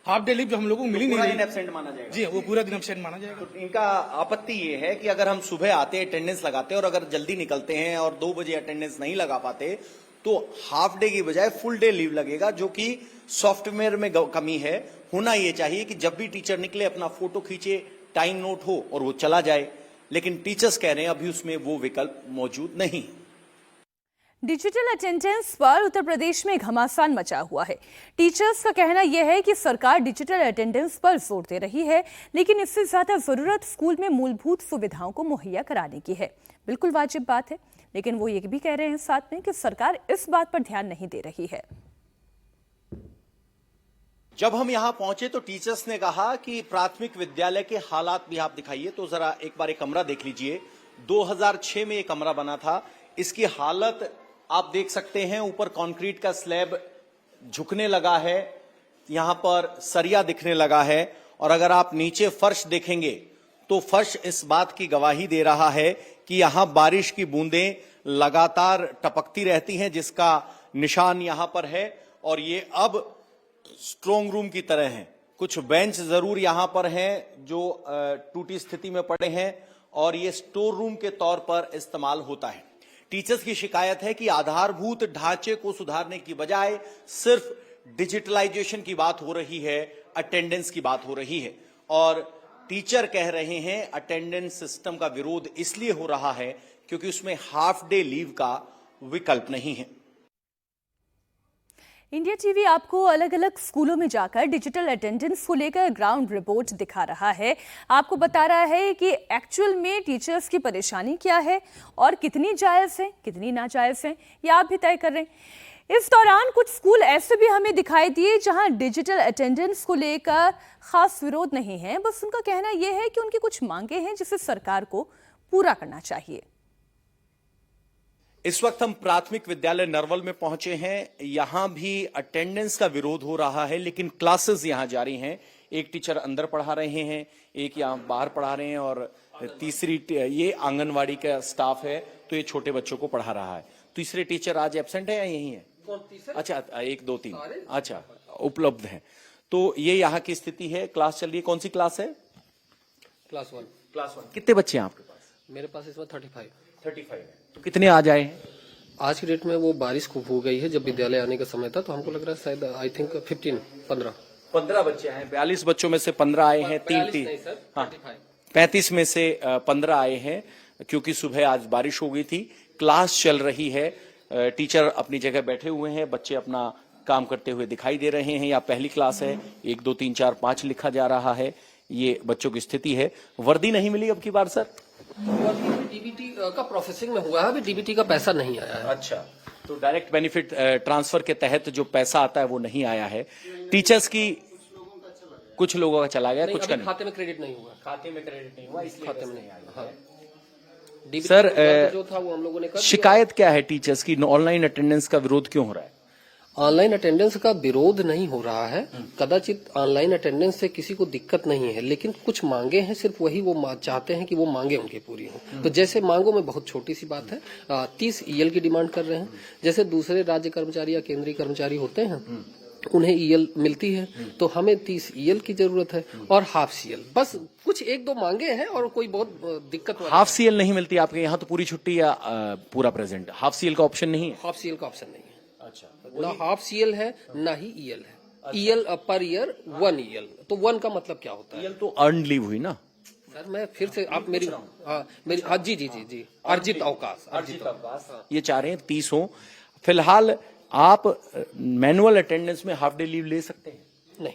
हाफ डे लीव जो हम लोगों को मिली पूरा नहीं दिन रही। एब्सेंट माना जाएगा। जी, वो पूरा दिन एब्सेंट माना जाएगा। तो इनका आपत्ति ये है कि अगर हम सुबह आते अटेंडेंस लगाते और अगर जल्दी निकलते हैं और 2 बजे अटेंडेंस नहीं लगा पाते तो हाफ डे की बजाय फुल डे लीव लगेगा, जो कि सॉफ्टवेयर में कमी है। होना ये चाहिए कि जब भी टीचर निकले अपना फोटो खींचे, टाइम नोट हो और वो चला जाए, लेकिन टीचर्स कह रहे हैं अभी उसमें वो विकल्प मौजूद नहीं। डिजिटल अटेंडेंस पर उत्तर प्रदेश में घमासान मचा हुआ है। टीचर्स का कहना यह है कि सरकार डिजिटल अटेंडेंस पर जोर दे रही है, लेकिन इससे ज्यादा जरूरत स्कूल में मूलभूत सुविधाओं को मुहैया कराने की है। बिल्कुल वाजिब बात है, लेकिन वो ये भी कह रहे हैं साथ में कि सरकार इस बात पर ध्यान नहीं दे रही है। जब हम यहां पहुंचे तो टीचर्स ने कहा कि प्राथमिक विद्यालय के हालात भी आप दिखाइए, तो जरा एक बार एक कमरा देख लीजिए। 2006 में ये कमरा बना था, इसकी हालत आप देख सकते हैं। ऊपर कंक्रीट का स्लैब झुकने लगा है, यहां पर सरिया दिखने लगा है, और अगर आप नीचे फर्श देखेंगे तो फर्श इस बात की गवाही दे रहा है कि यहां बारिश की बूंदें लगातार टपकती रहती हैं, जिसका निशान यहां पर है। और ये अब स्ट्रोंग रूम की तरह है। कुछ बेंच जरूर यहां पर हैं जो टूटी स्थिति में पड़े हैं, और ये स्टोर रूम के तौर पर इस्तेमाल होता है। टीचर्स की शिकायत है कि आधारभूत ढांचे को सुधारने की बजाय सिर्फ डिजिटलाइजेशन की बात हो रही है, अटेंडेंस की बात हो रही है। और टीचर कह रहे हैं अटेंडेंस सिस्टम का विरोध इसलिए हो रहा है क्योंकि उसमें हाफ डे लीव का विकल्प नहीं है। इंडिया टीवी आपको अलग अलग स्कूलों में जाकर डिजिटल अटेंडेंस को लेकर ग्राउंड रिपोर्ट दिखा रहा है। आपको बता रहा है कि एक्चुअल में टीचर्स की परेशानी क्या है और कितनी जायज है, कितनी नाजायज है, ये आप भी तय कर रहे हैं। इस दौरान कुछ स्कूल ऐसे भी हमें दिखाई दिए जहां डिजिटल अटेंडेंस को लेकर खास विरोध नहीं है, बस उनका कहना यह है कि उनकी कुछ मांगे हैं जिसे सरकार को पूरा करना चाहिए। इस वक्त हम प्राथमिक विद्यालय नरवल में पहुंचे हैं। यहां भी अटेंडेंस का विरोध हो रहा है, लेकिन क्लासेस यहां जारी हैं। एक टीचर अंदर पढ़ा रहे हैं, एक यहां बाहर पढ़ा रहे हैं, और तीसरी ये आंगनवाड़ी का स्टाफ है तो ये छोटे बच्चों को पढ़ा रहा है। तीसरे टीचर आज एब्सेंट है या यही है? अच्छा, 1 2 3 अच्छा उपलब्ध है। तो ये यहाँ की स्थिति है। क्लास चल रही है, कौन सी क्लास है? क्लास 1। कितने बच्चे हैं आपके पास? मेरे पास इसमें 35 है। तो कितने आ जाए हैं? आज की डेट में वो बारिश खूब हो गई है। जब विद्यालय आने का समय था तो हमको लग रहा है शायद आई थिंक 15 बच्चे हैं। 42 बच्चों में से 15 आए हैं। 3 हाँ 35 में से 15 आए हैं, क्योंकि सुबह आज बारिश हो गई थी। क्लास चल रही है, टीचर अपनी जगह बैठे हुए हैं, बच्चे अपना काम करते हुए दिखाई दे रहे हैं। या पहली क्लास है, 1 2 3 4 5 लिखा जा रहा है। ये बच्चों की स्थिति है। वर्दी नहीं मिली अब की बार सर? डीबीटी का प्रोसेसिंग में हुआ है, अभी डीबीटी का पैसा नहीं आया है। अच्छा, तो डायरेक्ट बेनिफिट ट्रांसफर के तहत जो पैसा आता है वो नहीं आया है। टीचर्स की कुछ लोगों का चला गया, कुछ का नहीं। खाते में क्रेडिट नहीं हुआ। खाते में क्रेडिट नहीं हुआ, इसलिए खाते में नहीं आया। हाँ। सर जो था वो हम लोगों ने कर शिकायत क्या है टीचर्स की? ऑनलाइन अटेंडेंस का विरोध क्यों हो रहा है? ऑनलाइन अटेंडेंस का विरोध नहीं हो रहा है। कदाचित ऑनलाइन अटेंडेंस से किसी को दिक्कत नहीं है, लेकिन कुछ मांगे हैं, सिर्फ वही वो चाहते हैं कि वो मांगे उनकी पूरी हो। तो जैसे मांगों में बहुत छोटी सी बात है, 30 EL की डिमांड कर रहे हैं। जैसे दूसरे राज्य कर्मचारी या केंद्रीय कर्मचारी होते हैं उन्हें ईएल मिलती है, तो हमें 30 ईएल की जरूरत है और हाफ सीएल। बस कुछ एक दो मांगे हैं और कोई बहुत दिक्कत वाली हाफ सीएल नहीं मिलती आपके यहाँ तो पूरी छुट्टी या पूरा प्रेजेंट? हाफ सीएल का ऑप्शन नहीं है? हाफ सीएल का ऑप्शन नहीं है। अच्छा, ना हाफ सीएल है ना ही ईएल है। ईएल पर ईयर 1 ईएल, तो 1 का मतलब क्या होता है? ईएल तो अर्न लीव हुई ना सर। मैं फिर से आप मेरी जी अर्जित अवकाश ये चाह रहे हैं 30 हो। फिलहाल आप मैनुअल अटेंडेंस में हाफ डे लीव ले सकते हैं? नहीं,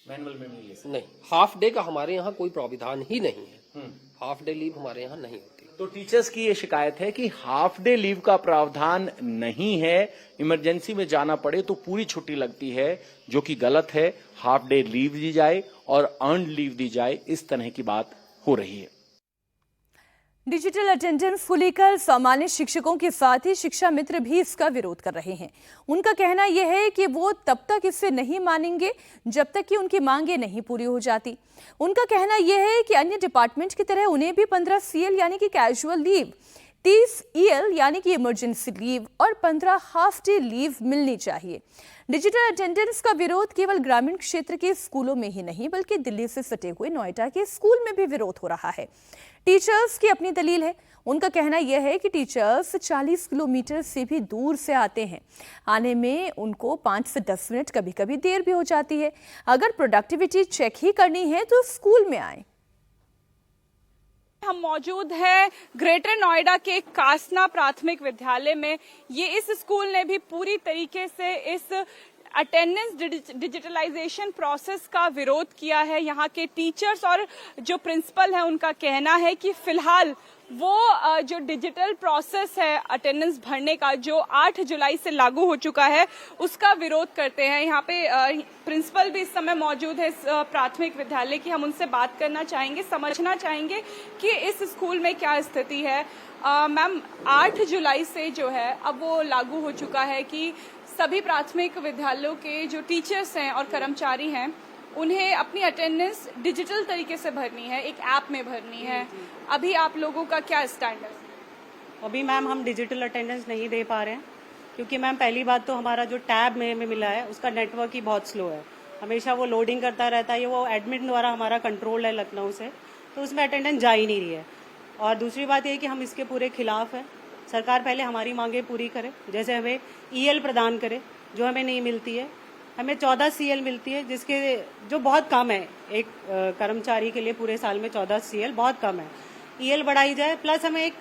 मैनुअल में नहीं ले सकते। नहीं, हाफ डे का हमारे यहाँ कोई प्राविधान ही नहीं है। हाफ डे लीव हमारे यहाँ नहीं होती। तो टीचर्स की ये शिकायत है कि हाफ डे लीव का प्रावधान नहीं है, इमरजेंसी में जाना पड़े तो पूरी छुट्टी लगती है, जो कि गलत है। हाफ डे लीव दी जाए और अर्न्ड लीव दी जाए, इस तरह की बात हो रही है। डिजिटल अटेंडेंस को लेकर सामान्य शिक्षकों के साथ ही शिक्षा मित्र भी इसका विरोध कर रहे हैं। उनका कहना यह है कि वो तब तक इसे नहीं मानेंगे जब तक कि उनकी मांगें नहीं पूरी हो जाती। उनका कहना यह है कि अन्य डिपार्टमेंट की तरह उन्हें भी 15 सीएल यानी कि कैजुअल लीव, 30 ईएल यानी कि इमरजेंसी लीव और 15 हाफ डे लीव मिलनी चाहिए। डिजिटल अटेंडेंस का विरोध केवल ग्रामीण क्षेत्र के स्कूलों में ही नहीं बल्कि दिल्ली से सटे हुए नोएडा के स्कूल में भी विरोध हो रहा है। टीचर्स की अपनी दलील है। उनका कहना यह है कि टीचर्स 40 किलोमीटर से भी दूर से आते हैं। आने में उनको 5 से 10 मिनट कभी कभी देर भी हो जाती है। अगर प्रोडक्टिविटी चेक ही करनी है तो स्कूल में आए। हम मौजूद हैं ग्रेटर नोएडा के कासना प्राथमिक विद्यालय में। ये इस स्कूल ने भी पूरी तरीके से इस अटेंडेंस डिजिटलाइजेशन प्रोसेस का विरोध किया है। यहाँ के टीचर्स और जो प्रिंसिपल है उनका कहना है कि फिलहाल वो जो डिजिटल प्रोसेस है अटेंडेंस भरने का, जो 8 जुलाई से लागू हो चुका है, उसका विरोध करते हैं। यहाँ पे प्रिंसिपल भी इस समय मौजूद है इस प्राथमिक विद्यालय की। हम उनसे बात करना चाहेंगे, समझना चाहेंगे कि इस स्कूल में क्या स्थिति है। मैम, 8 जुलाई से जो है अब वो लागू हो चुका है कि सभी प्राथमिक विद्यालयों के जो टीचर्स हैं और कर्मचारी हैं उन्हें अपनी अटेंडेंस डिजिटल तरीके से भरनी है, एक ऐप में भरनी है। अभी आप लोगों का क्या स्टैंड है? अभी मैम हम डिजिटल अटेंडेंस नहीं दे पा रहे हैं क्योंकि मैम पहली बात तो हमारा जो टैब में मिला है उसका नेटवर्क ही बहुत स्लो है। हमेशा वो लोडिंग करता रहता है। ये वो एडमिन द्वारा हमारा कंट्रोल है लखनऊ से, तो उसमें अटेंडेंस जा ही नहीं रही है। और दूसरी बात ये कि हम इसके पूरे खिलाफ हैं। सरकार पहले हमारी मांगे पूरी करे, जैसे हमें ईएल प्रदान करे जो हमें नहीं मिलती है। हमें 14 सीएल मिलती है जिसके जो बहुत कम है। एक कर्मचारी के लिए पूरे साल में 14 सीएल बहुत कम है। ईएल बढ़ाई जाए, प्लस हमें एक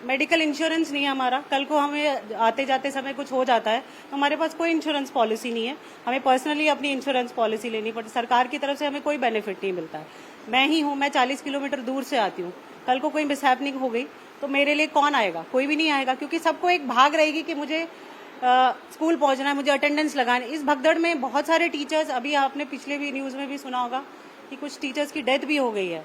मेडिकल इंश्योरेंस नहीं है हमारा। कल को हमें आते जाते समय कुछ हो जाता है तो हमारे पास कोई इंश्योरेंस पॉलिसी नहीं है। हमें पर्सनली अपनी इंश्योरेंस पॉलिसी लेनी पड़ती। सरकार की तरफ से हमें कोई बेनिफिट नहीं मिलता है। मैं ही हूँ, मैं 40 किलोमीटर दूर से आती हूँ। कल को कोई मिसहैपनिंग हो गई तो मेरे लिए कौन आएगा? कोई भी नहीं आएगा, क्योंकि सबको एक भाग रहेगी कि मुझे स्कूल पहुंचना है, मुझे अटेंडेंस लगानी। इस भगदड़ में बहुत सारे टीचर्स, अभी आपने पिछले भी न्यूज में भी सुना होगा कि कुछ टीचर्स की डेथ भी हो गई है,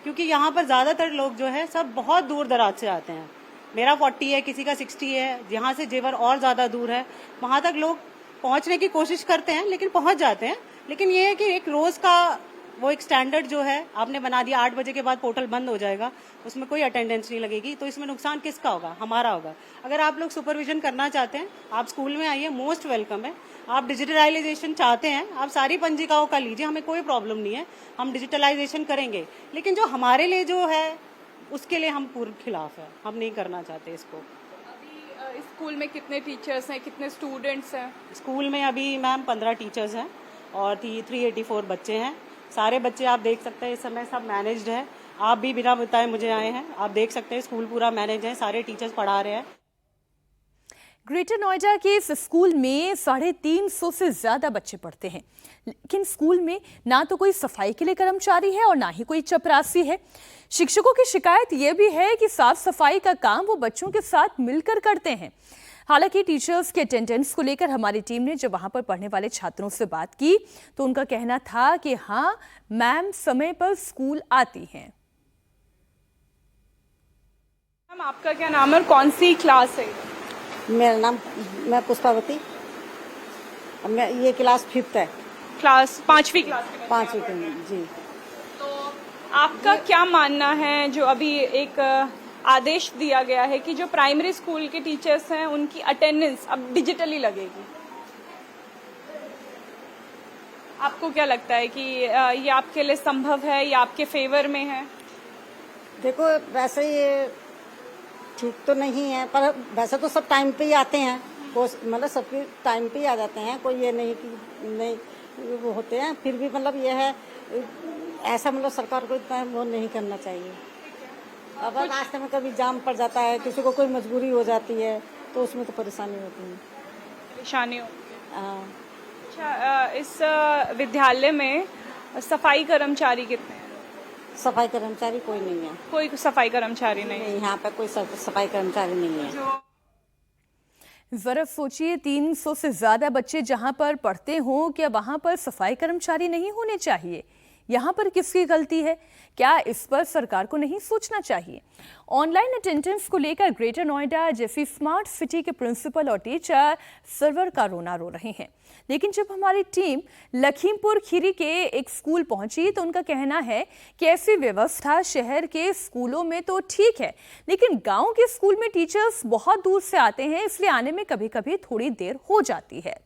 क्योंकि यहाँ पर ज्यादातर लोग जो है सब बहुत दूर दराज से आते हैं। मेरा 40 है, किसी का 60 है, यहाँ से जेवर और ज्यादा दूर है। वहां तक लोग पहुंचने की कोशिश करते हैं लेकिन पहुंच जाते हैं। लेकिन ये है कि एक रोज का वो एक स्टैंडर्ड जो है आपने बना दिया, 8 बजे के बाद पोर्टल बंद हो जाएगा, उसमें कोई अटेंडेंस नहीं लगेगी, तो इसमें नुकसान किसका होगा? हमारा होगा। अगर आप लोग सुपरविजन करना चाहते हैं, आप स्कूल में आइए, मोस्ट वेलकम है। आप डिजिटलाइजेशन चाहते हैं, आप सारी पंजिकाओं का लीजिए, हमें कोई प्रॉब्लम नहीं है, हम डिजिटलाइजेशन करेंगे। लेकिन जो हमारे लिए जो है उसके लिए हम पूरे खिलाफ है, हम नहीं करना चाहते इसको। अभी स्कूल में कितने टीचर्स हैं, कितने स्टूडेंट्स हैं? स्कूल में अभी मैम 15 टीचर्स हैं और 384 बच्चे हैं। सारे बच्चे आप देख सकते हैं इस समय सब मैनेज्ड है। आप भी बिना बताए मुझे आए हैं, आप देख सकते हैं स्कूल पूरा मैनेज है, सारे टीचर्स पढ़ा रहे हैं। ग्रेटर नोएडा के इस स्कूल में 350 से ज्यादा बच्चे पढ़ते हैं, लेकिन स्कूल में ना तो कोई सफाई के लिए कर्मचारी है और ना ही कोई चपरासी है। शिक्षकों की शिकायत यह भी है कि साफ सफाई का काम वो बच्चों के साथ मिलकर करते हैं। हालांकि टीचर्स के अटेंडेंस को लेकर हमारी टीम ने जब वहां पर पढ़ने वाले छात्रों से बात की तो उनका कहना था कि हाँ, मैम समय पर स्कूल आती हैं। मैम, आपका क्या नाम है और कौन सी क्लास है? मेरा नाम, मैं पुष्पावती, मैं ये क्लास 5th है। क्लास 5वीं क्लास के? 5वीं जी। तो आपका क्या मानना है, जो अभी एक आदेश दिया गया है कि जो प्राइमरी स्कूल के टीचर्स हैं उनकी अटेंडेंस अब डिजिटली लगेगी? आपको क्या लगता है कि ये आपके लिए संभव है या आपके फेवर में है? देखो वैसे ये ठीक तो नहीं है, पर वैसे तो सब टाइम पे ही आते हैं, मतलब सबके टाइम पे ही आ जाते हैं, कोई ये नहीं कि नहीं वो होते हैं। फिर भी मतलब ये है ऐसा मतलब सरकार को इतना वो नहीं करना चाहिए। अब रास्ते में कभी जाम पड़ जाता है, किसी को कोई मजबूरी हो जाती है तो उसमें तो परेशानी होती है। परेशानी हो। हाँ। अच्छा, इस विद्यालय में सफाई कर्मचारी कितने हैं? सफाई कर्मचारी कोई नहीं है। कोई सफाई कर्मचारी नहीं? यहाँ पे कोई सफाई कर्मचारी नहीं है। जरा सोचिए, 300 से ज्यादा बच्चे जहां पर पढ़ते हों, क्या वहां पर सफाई कर्मचारी नहीं होने चाहिए? यहाँ पर किसकी गलती है? क्या इस पर सरकार को नहीं सोचना चाहिए? ऑनलाइन अटेंडेंस को लेकर ग्रेटर नोएडा जैसी स्मार्ट सिटी के प्रिंसिपल और टीचर सर्वर का रोना रो रहे हैं। लेकिन जब हमारी टीम लखीमपुर खीरी के एक स्कूल पहुंची तो उनका कहना है कि ऐसी व्यवस्था शहर के स्कूलों में तो ठीक है, लेकिन गांव के स्कूल में टीचर्स बहुत दूर से आते हैं, इसलिए आने में कभी कभी थोड़ी देर हो जाती है।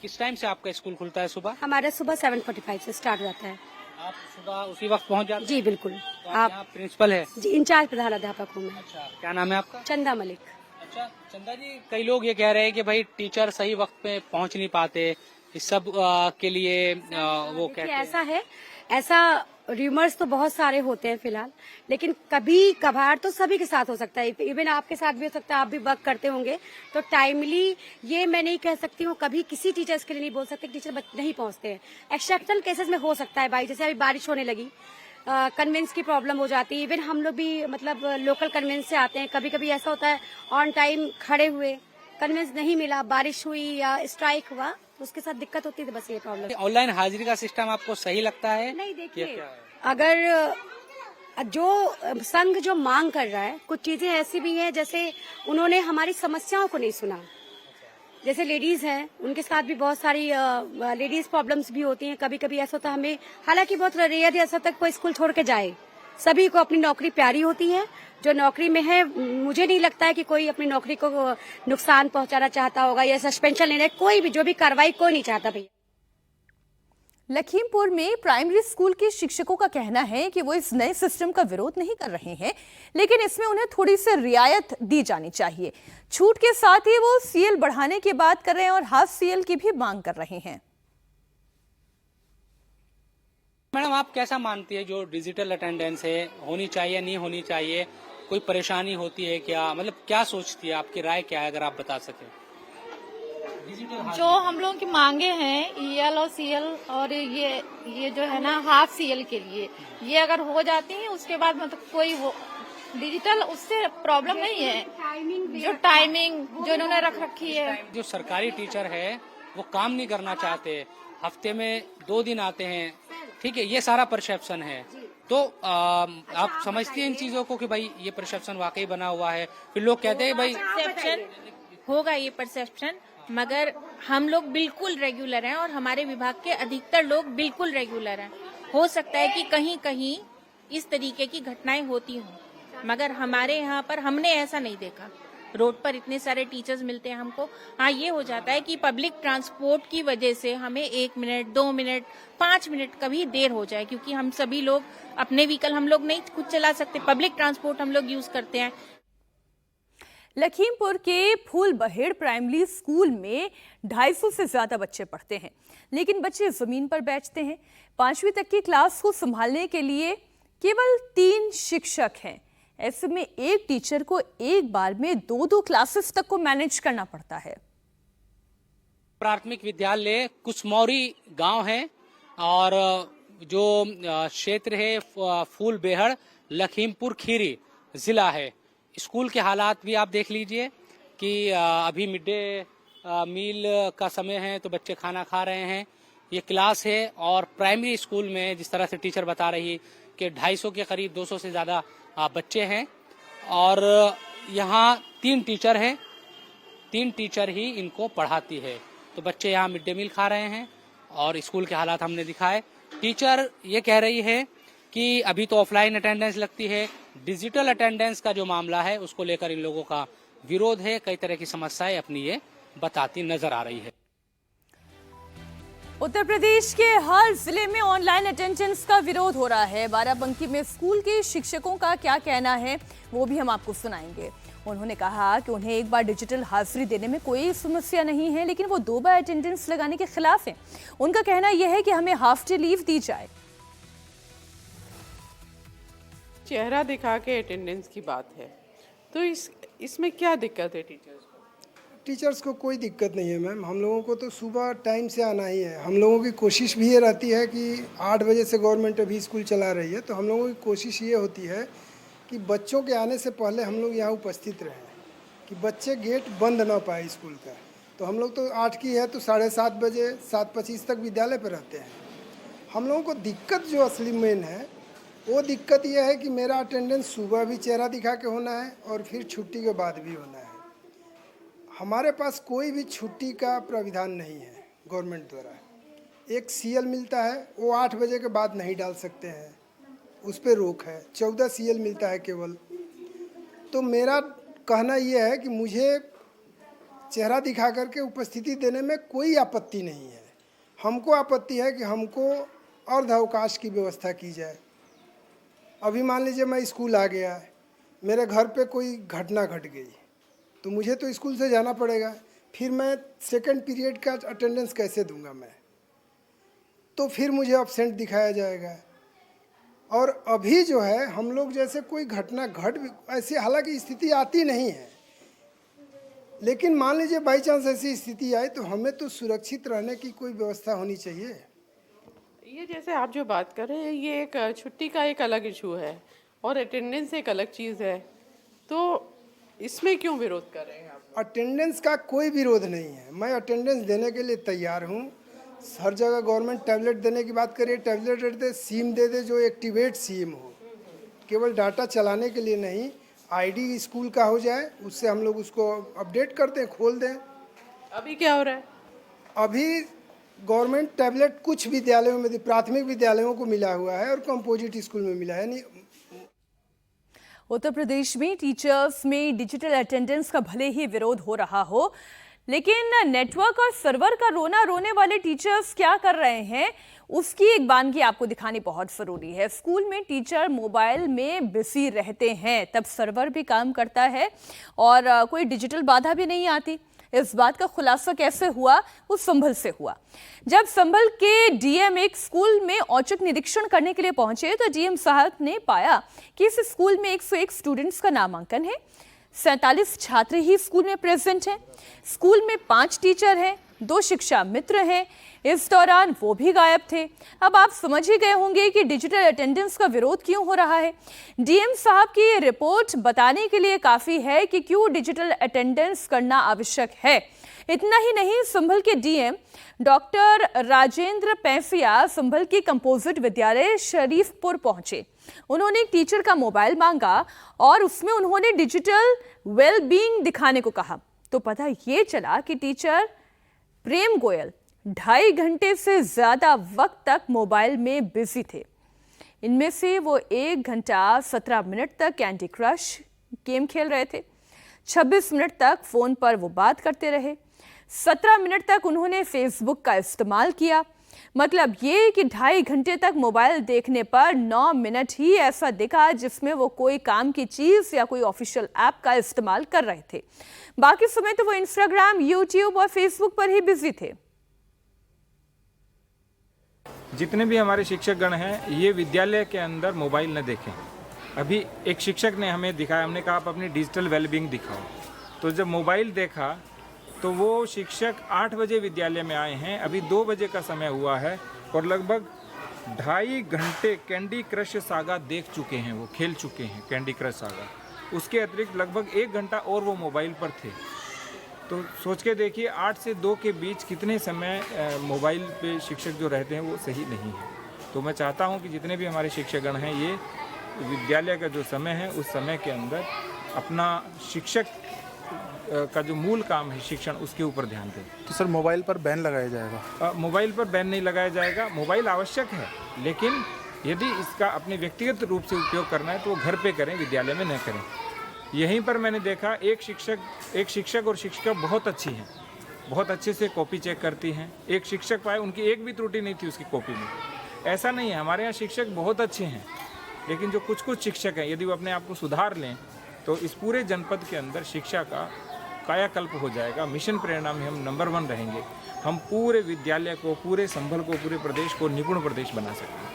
किस टाइम से आपका स्कूल खुलता है? सुबह हमारा सुबह 7:45 से स्टार्ट हो जाता है। आप सुबह उसी वक्त पहुंच जाते हैं? जी बिल्कुल। तो आप प्रिंसिपल है? जी, इंचार्ज प्रधानाध्यापक हूँ मैं। अच्छा, क्या नाम है आपका? चंदा मलिक। अच्छा चंदा जी, कई लोग ये कह रहे हैं कि भाई टीचर सही वक्त पे पहुंच नहीं पाते, इस सब के लिए वो कहते हैं। ऐसा है, ऐसा र्यूमर्स तो बहुत सारे होते हैं फिलहाल, लेकिन कभी कभार तो सभी के साथ हो सकता है, इवन आपके साथ भी हो सकता है, आप भी वर्क करते होंगे। तो टाइमली ये मैं नहीं कह सकती हूँ, कभी किसी टीचर्स के लिए नहीं बोल सकते कि टीचर नहीं पहुंचते हैं। एक्सेप्शनल केसेस में हो सकता है भाई, जैसे अभी बारिश होने लगी, कन्वेंस की प्रॉब्लम हो जाती है। इवन हम लोग भी मतलब लोकल कन्वेंस से आते हैं, कभी कभी ऐसा होता है ऑन टाइम खड़े हुए, कन्वेंस नहीं मिला, बारिश हुई या स्ट्राइक हुआ, तो उसके साथ दिक्कत होती है। तो बस ये प्रॉब्लम। ऑनलाइन हाजिरी का सिस्टम आपको सही लगता है? नहीं, देखिए अगर जो संघ जो मांग कर रहा है, कुछ चीजें ऐसी भी हैं जैसे उन्होंने हमारी समस्याओं को नहीं सुना। जैसे लेडीज हैं, उनके साथ भी बहुत सारी लेडीज प्रॉब्लम्स भी होती हैं। कभी कभी ऐसा होता है हमें, हालांकि बहुत रेयर ऐसा तक कोई स्कूल छोड़ के जाए, सभी को अपनी नौकरी प्यारी होती है। जो नौकरी में है, मुझे नहीं लगता है कि कोई अपनी नौकरी को नुकसान पहुंचाना चाहता होगा या सस्पेंशन लेना, कोई भी जो भी कार्रवाई कोई नहीं चाहता भैया। लखीमपुर में प्राइमरी स्कूल के शिक्षकों का कहना है कि वो इस नए सिस्टम का विरोध नहीं कर रहे हैं, लेकिन इसमें उन्हें थोड़ी सी रियायत दी जानी चाहिए। छूट के साथ ही वो सीएल बढ़ाने की बात कर रहे हैं और हाफ सीएल की भी मांग कर रहे हैं। मैडम, आप कैसा मानती है जो डिजिटल अटेंडेंस है, होनी चाहिए नहीं होनी चाहिए? कोई परेशानी होती है क्या? मतलब क्या सोचती है, आपकी राय क्या है, अगर आप बता सकें? जो हम लोगों की मांगे हैं ईएल और सीएल और ये जो है ना हाफ सीएल के लिए, ये अगर हो जाती है उसके बाद मतलब कोई वो डिजिटल उससे प्रॉब्लम नहीं है। जो टाइमिंग जो इन्होंने रख रखी है, जो सरकारी टीचर है वो काम नहीं करना चाहते, हफ्ते में 2 दिन आते हैं, ठीक है, ये सारा परसेप्शन है। तो आप समझती हैं इन चीजों को कि भाई ये परसेप्शन वाकई बना हुआ है? फिर लोग कहते हैं भाई परसेप्शन होगा, ये परसेप्शन, मगर हम लोग बिल्कुल रेगुलर हैं और हमारे विभाग के अधिकतर लोग बिल्कुल रेगुलर हैं। हो सकता है कि कहीं कहीं इस तरीके की घटनाएं होती हों, मगर हमारे यहाँ पर हमने ऐसा नहीं देखा। रोड पर इतने सारे टीचर्स मिलते हैं हमको। हाँ, ये हो जाता है कि पब्लिक ट्रांसपोर्ट की वजह से हमें 1 मिनट 2 मिनट 5 मिनट कभी देर हो जाए, क्योंकि हम सभी लोग अपने व्हीकल हम लोग नहीं खुद चला सकते, पब्लिक ट्रांसपोर्ट हम लोग यूज करते हैं। लखीमपुर के फूलबहेड़ प्राइमरी स्कूल में 250 से ज्यादा बच्चे पढ़ते हैं, लेकिन बच्चे जमीन पर बैठते हैं। 5वीं तक की क्लास को संभालने के लिए केवल 3 शिक्षक हैं। ऐसे में एक टीचर को एक बार में 2-2 क्लासेस तक को मैनेज करना पड़ता है। प्राथमिक विद्यालय कुसमौरी गांव है और जो क्षेत्र है फूलबेहड़ लखीमपुर खीरी जिला है। स्कूल के हालात भी आप देख लीजिए कि अभी मिड डे मील का समय है तो बच्चे खाना खा रहे हैं। ये क्लास है और प्राइमरी स्कूल में जिस तरह से टीचर बता रही कि 250 के करीब 200 से ज़्यादा बच्चे हैं और यहाँ 3 टीचर हैं, 3 टीचर ही इनको पढ़ाती है। तो बच्चे यहाँ मिड डे मील खा रहे हैं और स्कूल के हालात हमने दिखाए। टीचर ये कह रही है कि अभी तो ऑफलाइन अटेंडेंस लगती है, डिजिटल अटेंडेंस का जो मामला है उसको लेकर इन लोगों का विरोध है। कई तरह की समस्याएं अपनी ये बताती नजर आ रही है। उत्तर प्रदेश के हर जिले में ऑनलाइन अटेंडेंस का विरोध हो रहा है। बाराबंकी में स्कूल के शिक्षकों का क्या कहना है वो भी हम आपको सुनाएंगे। उन्होंने कहा कि उन्हें एक बार डिजिटल हाजिरी देने में कोई समस्या नहीं है, लेकिन वो 2 बार अटेंडेंस लगाने के खिलाफ हैं। उनका कहना यह है कि हमें हाफ डे लीव दी जाए। चेहरा दिखा के अटेंडेंस की बात है, तो इसमें क्या दिक्कत है टीचर्स को? कोई दिक्कत नहीं है मैम। हम लोगों को तो सुबह टाइम से आना ही है। हम लोगों की कोशिश भी ये रहती है कि 8 बजे से गवर्नमेंट अभी स्कूल चला रही है, तो हम लोगों की कोशिश ये होती है कि बच्चों के आने से पहले हम लोग यहाँ उपस्थित रहें, कि बच्चे गेट बंद ना पाए स्कूल का। तो हम लोग तो 8 की है तो 7:30 बजे 7:25 तक विद्यालय पर रहते हैं। हम लोगों को दिक्कत जो असली मेन है वो दिक्कत यह है कि मेरा अटेंडेंस सुबह भी चेहरा दिखा के होना है और फिर छुट्टी के बाद भी होना है। हमारे पास कोई भी छुट्टी का प्राविधान नहीं है गवर्नमेंट द्वारा। एक CL मिलता है, वो 8 बजे के बाद नहीं डाल सकते हैं, उस पर रोक है। 14 CL मिलता है केवल। तो मेरा कहना यह है कि मुझे चेहरा दिखा करके उपस्थिति देने में कोई आपत्ति नहीं है। हमको आपत्ति है कि हमको अर्धावकाश की व्यवस्था की जाए। अभी मान लीजिए मैं स्कूल आ गया, मेरे घर पे कोई घटना घट गई, तो मुझे तो स्कूल से जाना पड़ेगा। फिर मैं सेकंड पीरियड का अटेंडेंस कैसे दूंगा मैं? तो फिर मुझे अब्सेंट दिखाया जाएगा। और अभी जो है हम लोग जैसे कोई घटना घट ऐसी हालांकि स्थिति आती नहीं है, लेकिन मान लीजिए बाई चांस ऐसी स्थिति आए तो हमें तो सुरक्षित रहने की कोई व्यवस्था होनी चाहिए। ये जैसे आप जो बात कर रहे हैं, ये एक छुट्टी का एक अलग इशू है और अटेंडेंस एक अलग चीज़ है, तो इसमें क्यों विरोध कर रहे हैं आप? अटेंडेंस का कोई विरोध नहीं है। मैं अटेंडेंस देने के लिए तैयार हूँ। हर जगह गवर्नमेंट टैबलेट देने की बात करिए, टैबलेट दे, सिम दे दे जो एक्टिवेट सिम हो, केवल डाटा चलाने के लिए नहीं। ID स्कूल का हो जाए, उससे हम लोग उसको अपडेट कर दें, खोल दें। अभी क्या हो रहा है? अभी गवर्नमेंट टैबलेट कुछ विद्यालयों में, प्राथमिक विद्यालयों को मिला हुआ है और कंपोजिट स्कूल में मिला है नहीं। उत्तर प्रदेश में टीचर्स में डिजिटल अटेंडेंस का भले ही विरोध हो रहा हो, लेकिन नेटवर्क और सर्वर का रोना रोने वाले टीचर्स क्या कर रहे हैं उसकी एक वानगी आपको दिखानी बहुत जरूरी है। स्कूल में टीचर मोबाइल में बिजी रहते हैं, तब सर्वर भी काम करता है और कोई डिजिटल बाधा भी नहीं आती। इस बात का खुलासा कैसे हुआ? वो संभल से हुआ। जब संभल के DM एक स्कूल में औचक निरीक्षण करने के लिए पहुंचे तो DM साहब ने पाया कि इस स्कूल में 101 स्टूडेंट्स का नामांकन है, 47 छात्र ही स्कूल में प्रेजेंट हैं। स्कूल में 5 टीचर हैं, 2 शिक्षा मित्र हैं। इस दौरान वो भी गायब थे। अब आप समझ ही गए होंगे कि डिजिटल अटेंडेंस का विरोध क्यों हो रहा है। DM साहब की ये रिपोर्ट बताने के लिए काफी है कि क्यों डिजिटल अटेंडेंस करना आवश्यक है। इतना ही नहीं, संभल के DM डॉक्टर राजेंद्र पैसिया संभल के कंपोजिट विद्यालय शरीफपुर पहुंचे। उन्होंने एक टीचर का मोबाइल मांगा और उसमें उन्होंने डिजिटल वेलबींग दिखाने को कहा, तो पता ये चला कि टीचर प्रेम गोयल 2.5 घंटे से ज्यादा वक्त तक मोबाइल में बिजी थे। इनमें से वो 1 घंटा 17 मिनट तक कैंडी क्रश गेम खेल रहे थे, 26 मिनट तक फोन पर वो बात करते रहे, 17 मिनट तक उन्होंने फेसबुक का इस्तेमाल किया। मतलब ये कि 2.5 घंटे तक मोबाइल देखने पर 9 मिनट ही ऐसा दिखा जिसमें वो कोई काम की चीज या कोई ऑफिशियल ऐप का इस्तेमाल कर रहे थे। बाकी समय तो वो इंस्टाग्राम, यूट्यूब और फेसबुक पर ही बिजी थे। जितने भी हमारे शिक्षक गण हैं, ये विद्यालय के अंदर मोबाइल न देखें। अभी एक शिक्षक ने हमें दिखाया, हमने कहा आप अपनी डिजिटल वेलबींग दिखाओ, तो जब मोबाइल देखा तो वो शिक्षक 8 बजे विद्यालय में आए हैं, अभी 2 बजे का समय हुआ है और लगभग 2.5 घंटे कैंडी क्रश सागा देख चुके हैं, वो खेल चुके हैं कैंडी क्रश सागा। उसके अतिरिक्त लगभग 1 घंटा और वो मोबाइल पर थे। तो सोच के देखिए 8 से 2 के बीच कितने समय मोबाइल पे शिक्षक जो रहते हैं वो सही नहीं है। तो मैं चाहता हूं कि जितने भी हमारे शिक्षकगण हैं, ये विद्यालय का जो समय है उस समय के अंदर अपना शिक्षक का जो मूल काम है शिक्षण, उसके ऊपर ध्यान दें। तो सर मोबाइल पर बैन लगाया जाएगा? मोबाइल पर बैन नहीं लगाया जाएगा। मोबाइल आवश्यक है, लेकिन यदि इसका अपने व्यक्तिगत रूप से उपयोग करना है तो वो घर पे करें, विद्यालय में न करें। यहीं पर मैंने देखा एक शिक्षक और शिक्षिका बहुत अच्छी हैं, बहुत अच्छे से कॉपी चेक करती हैं। एक शिक्षक पाए, उनकी एक भी त्रुटि नहीं थी उसकी कॉपी में। ऐसा नहीं है, हमारे यहाँ शिक्षक बहुत अच्छे हैं, लेकिन जो कुछ कुछ शिक्षक हैं यदि वो अपने आप को सुधार लें तो इस पूरे जनपद के अंदर शिक्षा का कायाकल्प हो जाएगा। मिशन प्रेरणा में हम नंबर 1 रहेंगे। हम पूरे विद्यालय को, पूरे संभल को, पूरे प्रदेश को निपुण प्रदेश बना सकते हैं।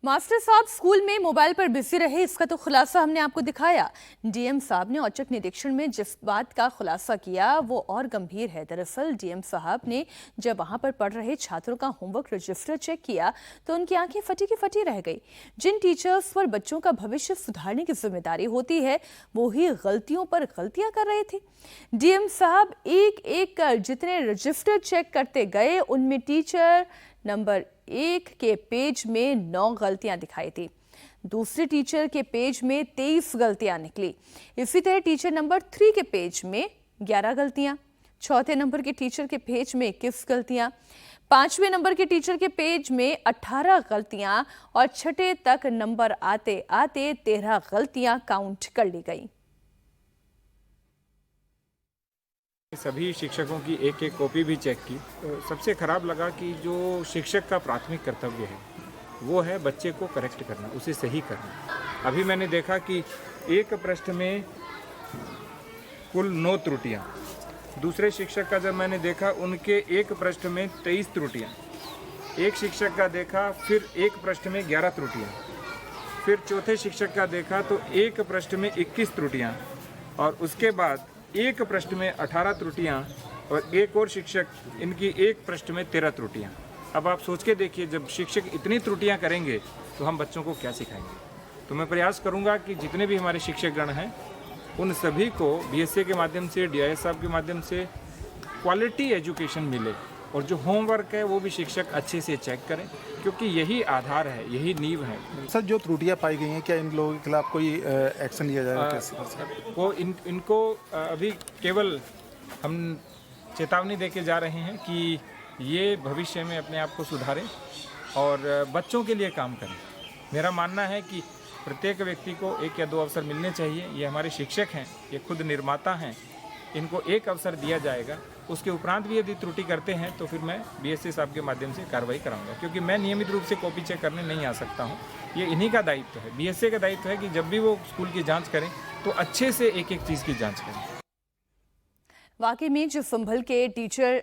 मास्टर साहब स्कूल में मोबाइल पर बिजी रहे, इसका तो खुलासा हमने आपको दिखाया। डीएम साहब ने औचक निरीक्षण में जिस बात का खुलासा किया वो और गंभीर है। दरअसल डीएम साहब ने जब वहां पर पढ़ रहे छात्रों का होमवर्क रजिस्टर चेक किया तो उनकी आंखें फटी की फटी रह गई। जिन टीचर्स पर बच्चों का भविष्य सुधारने की जिम्मेदारी होती है वो ही गलतियों पर गलतियां कर रहे थे। डीएम साहब एक एक कर जितने रजिस्टर चेक करते गए उनमें टीचर नंबर 1 के पेज में 9 गलतियां दिखाई थी, दूसरे टीचर के पेज में 23 गलतियां निकली। इसी तरह टीचर नंबर 3 के पेज में 11 गलतियां, चौथे नंबर के टीचर के पेज में 21 गलतियां, 5वें नंबर के टीचर के पेज में 18 गलतियां और छठे तक नंबर आते आते 13 गलतियां काउंट कर ली गई। सभी शिक्षकों की एक एक कॉपी भी चेक की। तो सबसे खराब लगा कि जो शिक्षक का प्राथमिक कर्तव्य है वो है बच्चे को करेक्ट करना, उसे सही करना। अभी मैंने देखा कि एक प्रश्न में कुल 9 त्रुटियां, दूसरे शिक्षक का जब मैंने देखा उनके एक प्रश्न में 23 त्रुटियां, एक शिक्षक का देखा फिर एक प्रश्न में 11 त्रुटियां, फिर चौथे शिक्षक का देखा तो एक प्रश्न में 21 त्रुटियां और उसके बाद एक प्रश्न में 18 त्रुटियां और एक और शिक्षक इनकी एक प्रश्न में 13 त्रुटियां। अब आप सोच के देखिए, जब शिक्षक इतनी त्रुटियां करेंगे तो हम बच्चों को क्या सिखाएंगे। तो मैं प्रयास करूंगा कि जितने भी हमारे शिक्षकगण हैं उन सभी को बीएसए के माध्यम से, डीआईएस साहब के माध्यम से क्वालिटी एजुकेशन मिले और जो होमवर्क है वो भी शिक्षक अच्छे से चेक करें, क्योंकि यही आधार है, यही नींव है। सर, जो त्रुटियां पाई गई हैं क्या इन लोगों के खिलाफ कोई एक्शन लिया जाएगा? वो इनको अभी केवल हम चेतावनी देके जा रहे हैं कि ये भविष्य में अपने आप को सुधारें और बच्चों के लिए काम करें। मेरा मानना है कि प्रत्येक व्यक्ति को 1 या 2 अवसर मिलने चाहिए। ये हमारे शिक्षक हैं, ये खुद निर्माता हैं, इनको एक अवसर दिया जाएगा। उसके उपरांत भी यदि त्रुटि करते हैं तो फिर मैं बीएसए साहब के माध्यम से कार्रवाई कराऊंगा, क्योंकि मैं नियमित रूप से कॉपी चेक करने नहीं आ सकता हूं। ये इन्हीं का दायित्व है, बीएसए का दायित्व है कि जब भी वो स्कूल की जांच करें तो अच्छे से एक एक चीज़ की जांच करें। वाकई में जो संभल के टीचर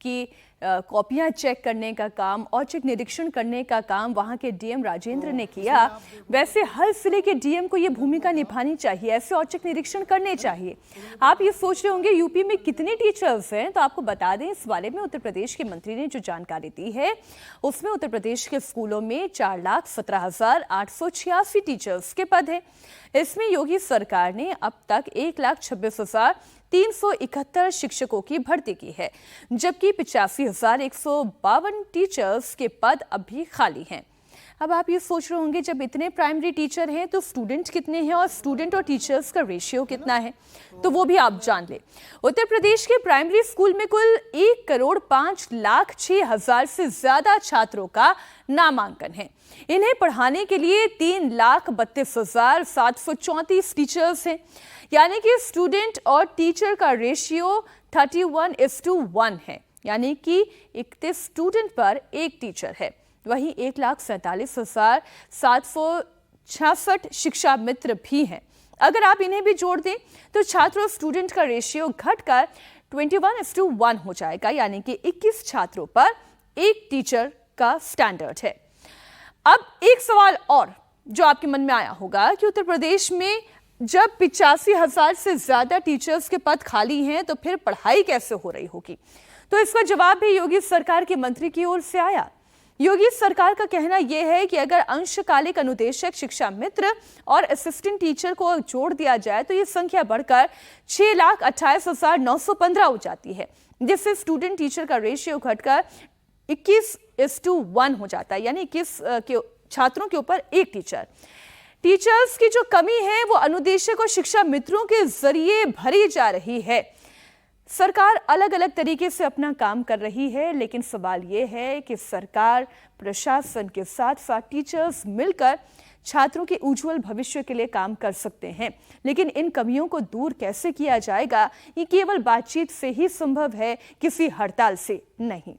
की कॉपियां चेक करने का काम, औचक निरीक्षण करने का काम वहां के डीएम राजेंद्र ने किया, वैसे हर जिले के डीएम को ये भूमिका निभानी चाहिए, ऐसे औचक निरीक्षण करने चाहिए। आप ये सोच रहे होंगे यूपी में कितने टीचर्स हैं, तो आपको बता दें इस बारे में उत्तर प्रदेश के मंत्री ने जो जानकारी दी है उसमें उत्तर प्रदेश के स्कूलों में 4,17,886 टीचर्स के पद हैं। इसमें योगी सरकार ने अब तक 1,26,371 शिक्षकों की भर्ती की है, जबकि 85,152 टीचर्स के पद अभी खाली हैं। अब आप ये सोच रहे होंगे जब इतने प्राइमरी टीचर हैं तो स्टूडेंट कितने हैं और स्टूडेंट और टीचर्स का रेशियो कितना है, तो वो भी आप जान लें। उत्तर प्रदेश के प्राइमरी स्कूल में कुल 1,05,06,000 से ज्यादा छात्रों का नामांकन है। इन्हें पढ़ाने के लिए 3,32,734 टीचर्स हैं, यानी कि स्टूडेंट और टीचर का रेशियो 31:1 है, यानी कि 31 स्टूडेंट पर 1 टीचर है। वहीं 1,47,766 शिक्षा मित्र भी हैं। अगर आप इन्हें भी जोड़ दें तो छात्र और स्टूडेंट का रेशियो घटकर 21:1 हो जाएगा, यानी कि 21 छात्रों पर 1 टीचर का स्टैंडर्ड है। अब एक सवाल और जो आपके मन में आया होगा कि उत्तर प्रदेश में जब 85,000 से ज्यादा टीचर्स के पद खाली हैं तो फिर पढ़ाई कैसे हो रही होगी, तो इसका जवाब भी योगी सरकार के मंत्री की ओर से आया। योगी सरकार का कहना यह है कि अगर अंशकालिक अनुदेशक, शिक्षा मित्र और असिस्टेंट टीचर को जोड़ दिया जाए तो ये संख्या बढ़कर 6,28,915 हो जाती है, जिससे स्टूडेंट टीचर का रेशियो घटकर 21:1 हो जाता है, यानी 21 के छात्रों के ऊपर 1 टीचर। टीचर्स की जो कमी है वो अनुदेशक और शिक्षा मित्रों के जरिए भरी जा रही है। सरकार अलग अलग तरीके से अपना काम कर रही है, लेकिन सवाल ये है कि सरकार, प्रशासन के साथ साथ टीचर्स मिलकर छात्रों के उज्जवल भविष्य के लिए काम कर सकते हैं। लेकिन इन कमियों को दूर कैसे किया जाएगा, ये केवल बातचीत से ही संभव है, किसी हड़ताल से नहीं।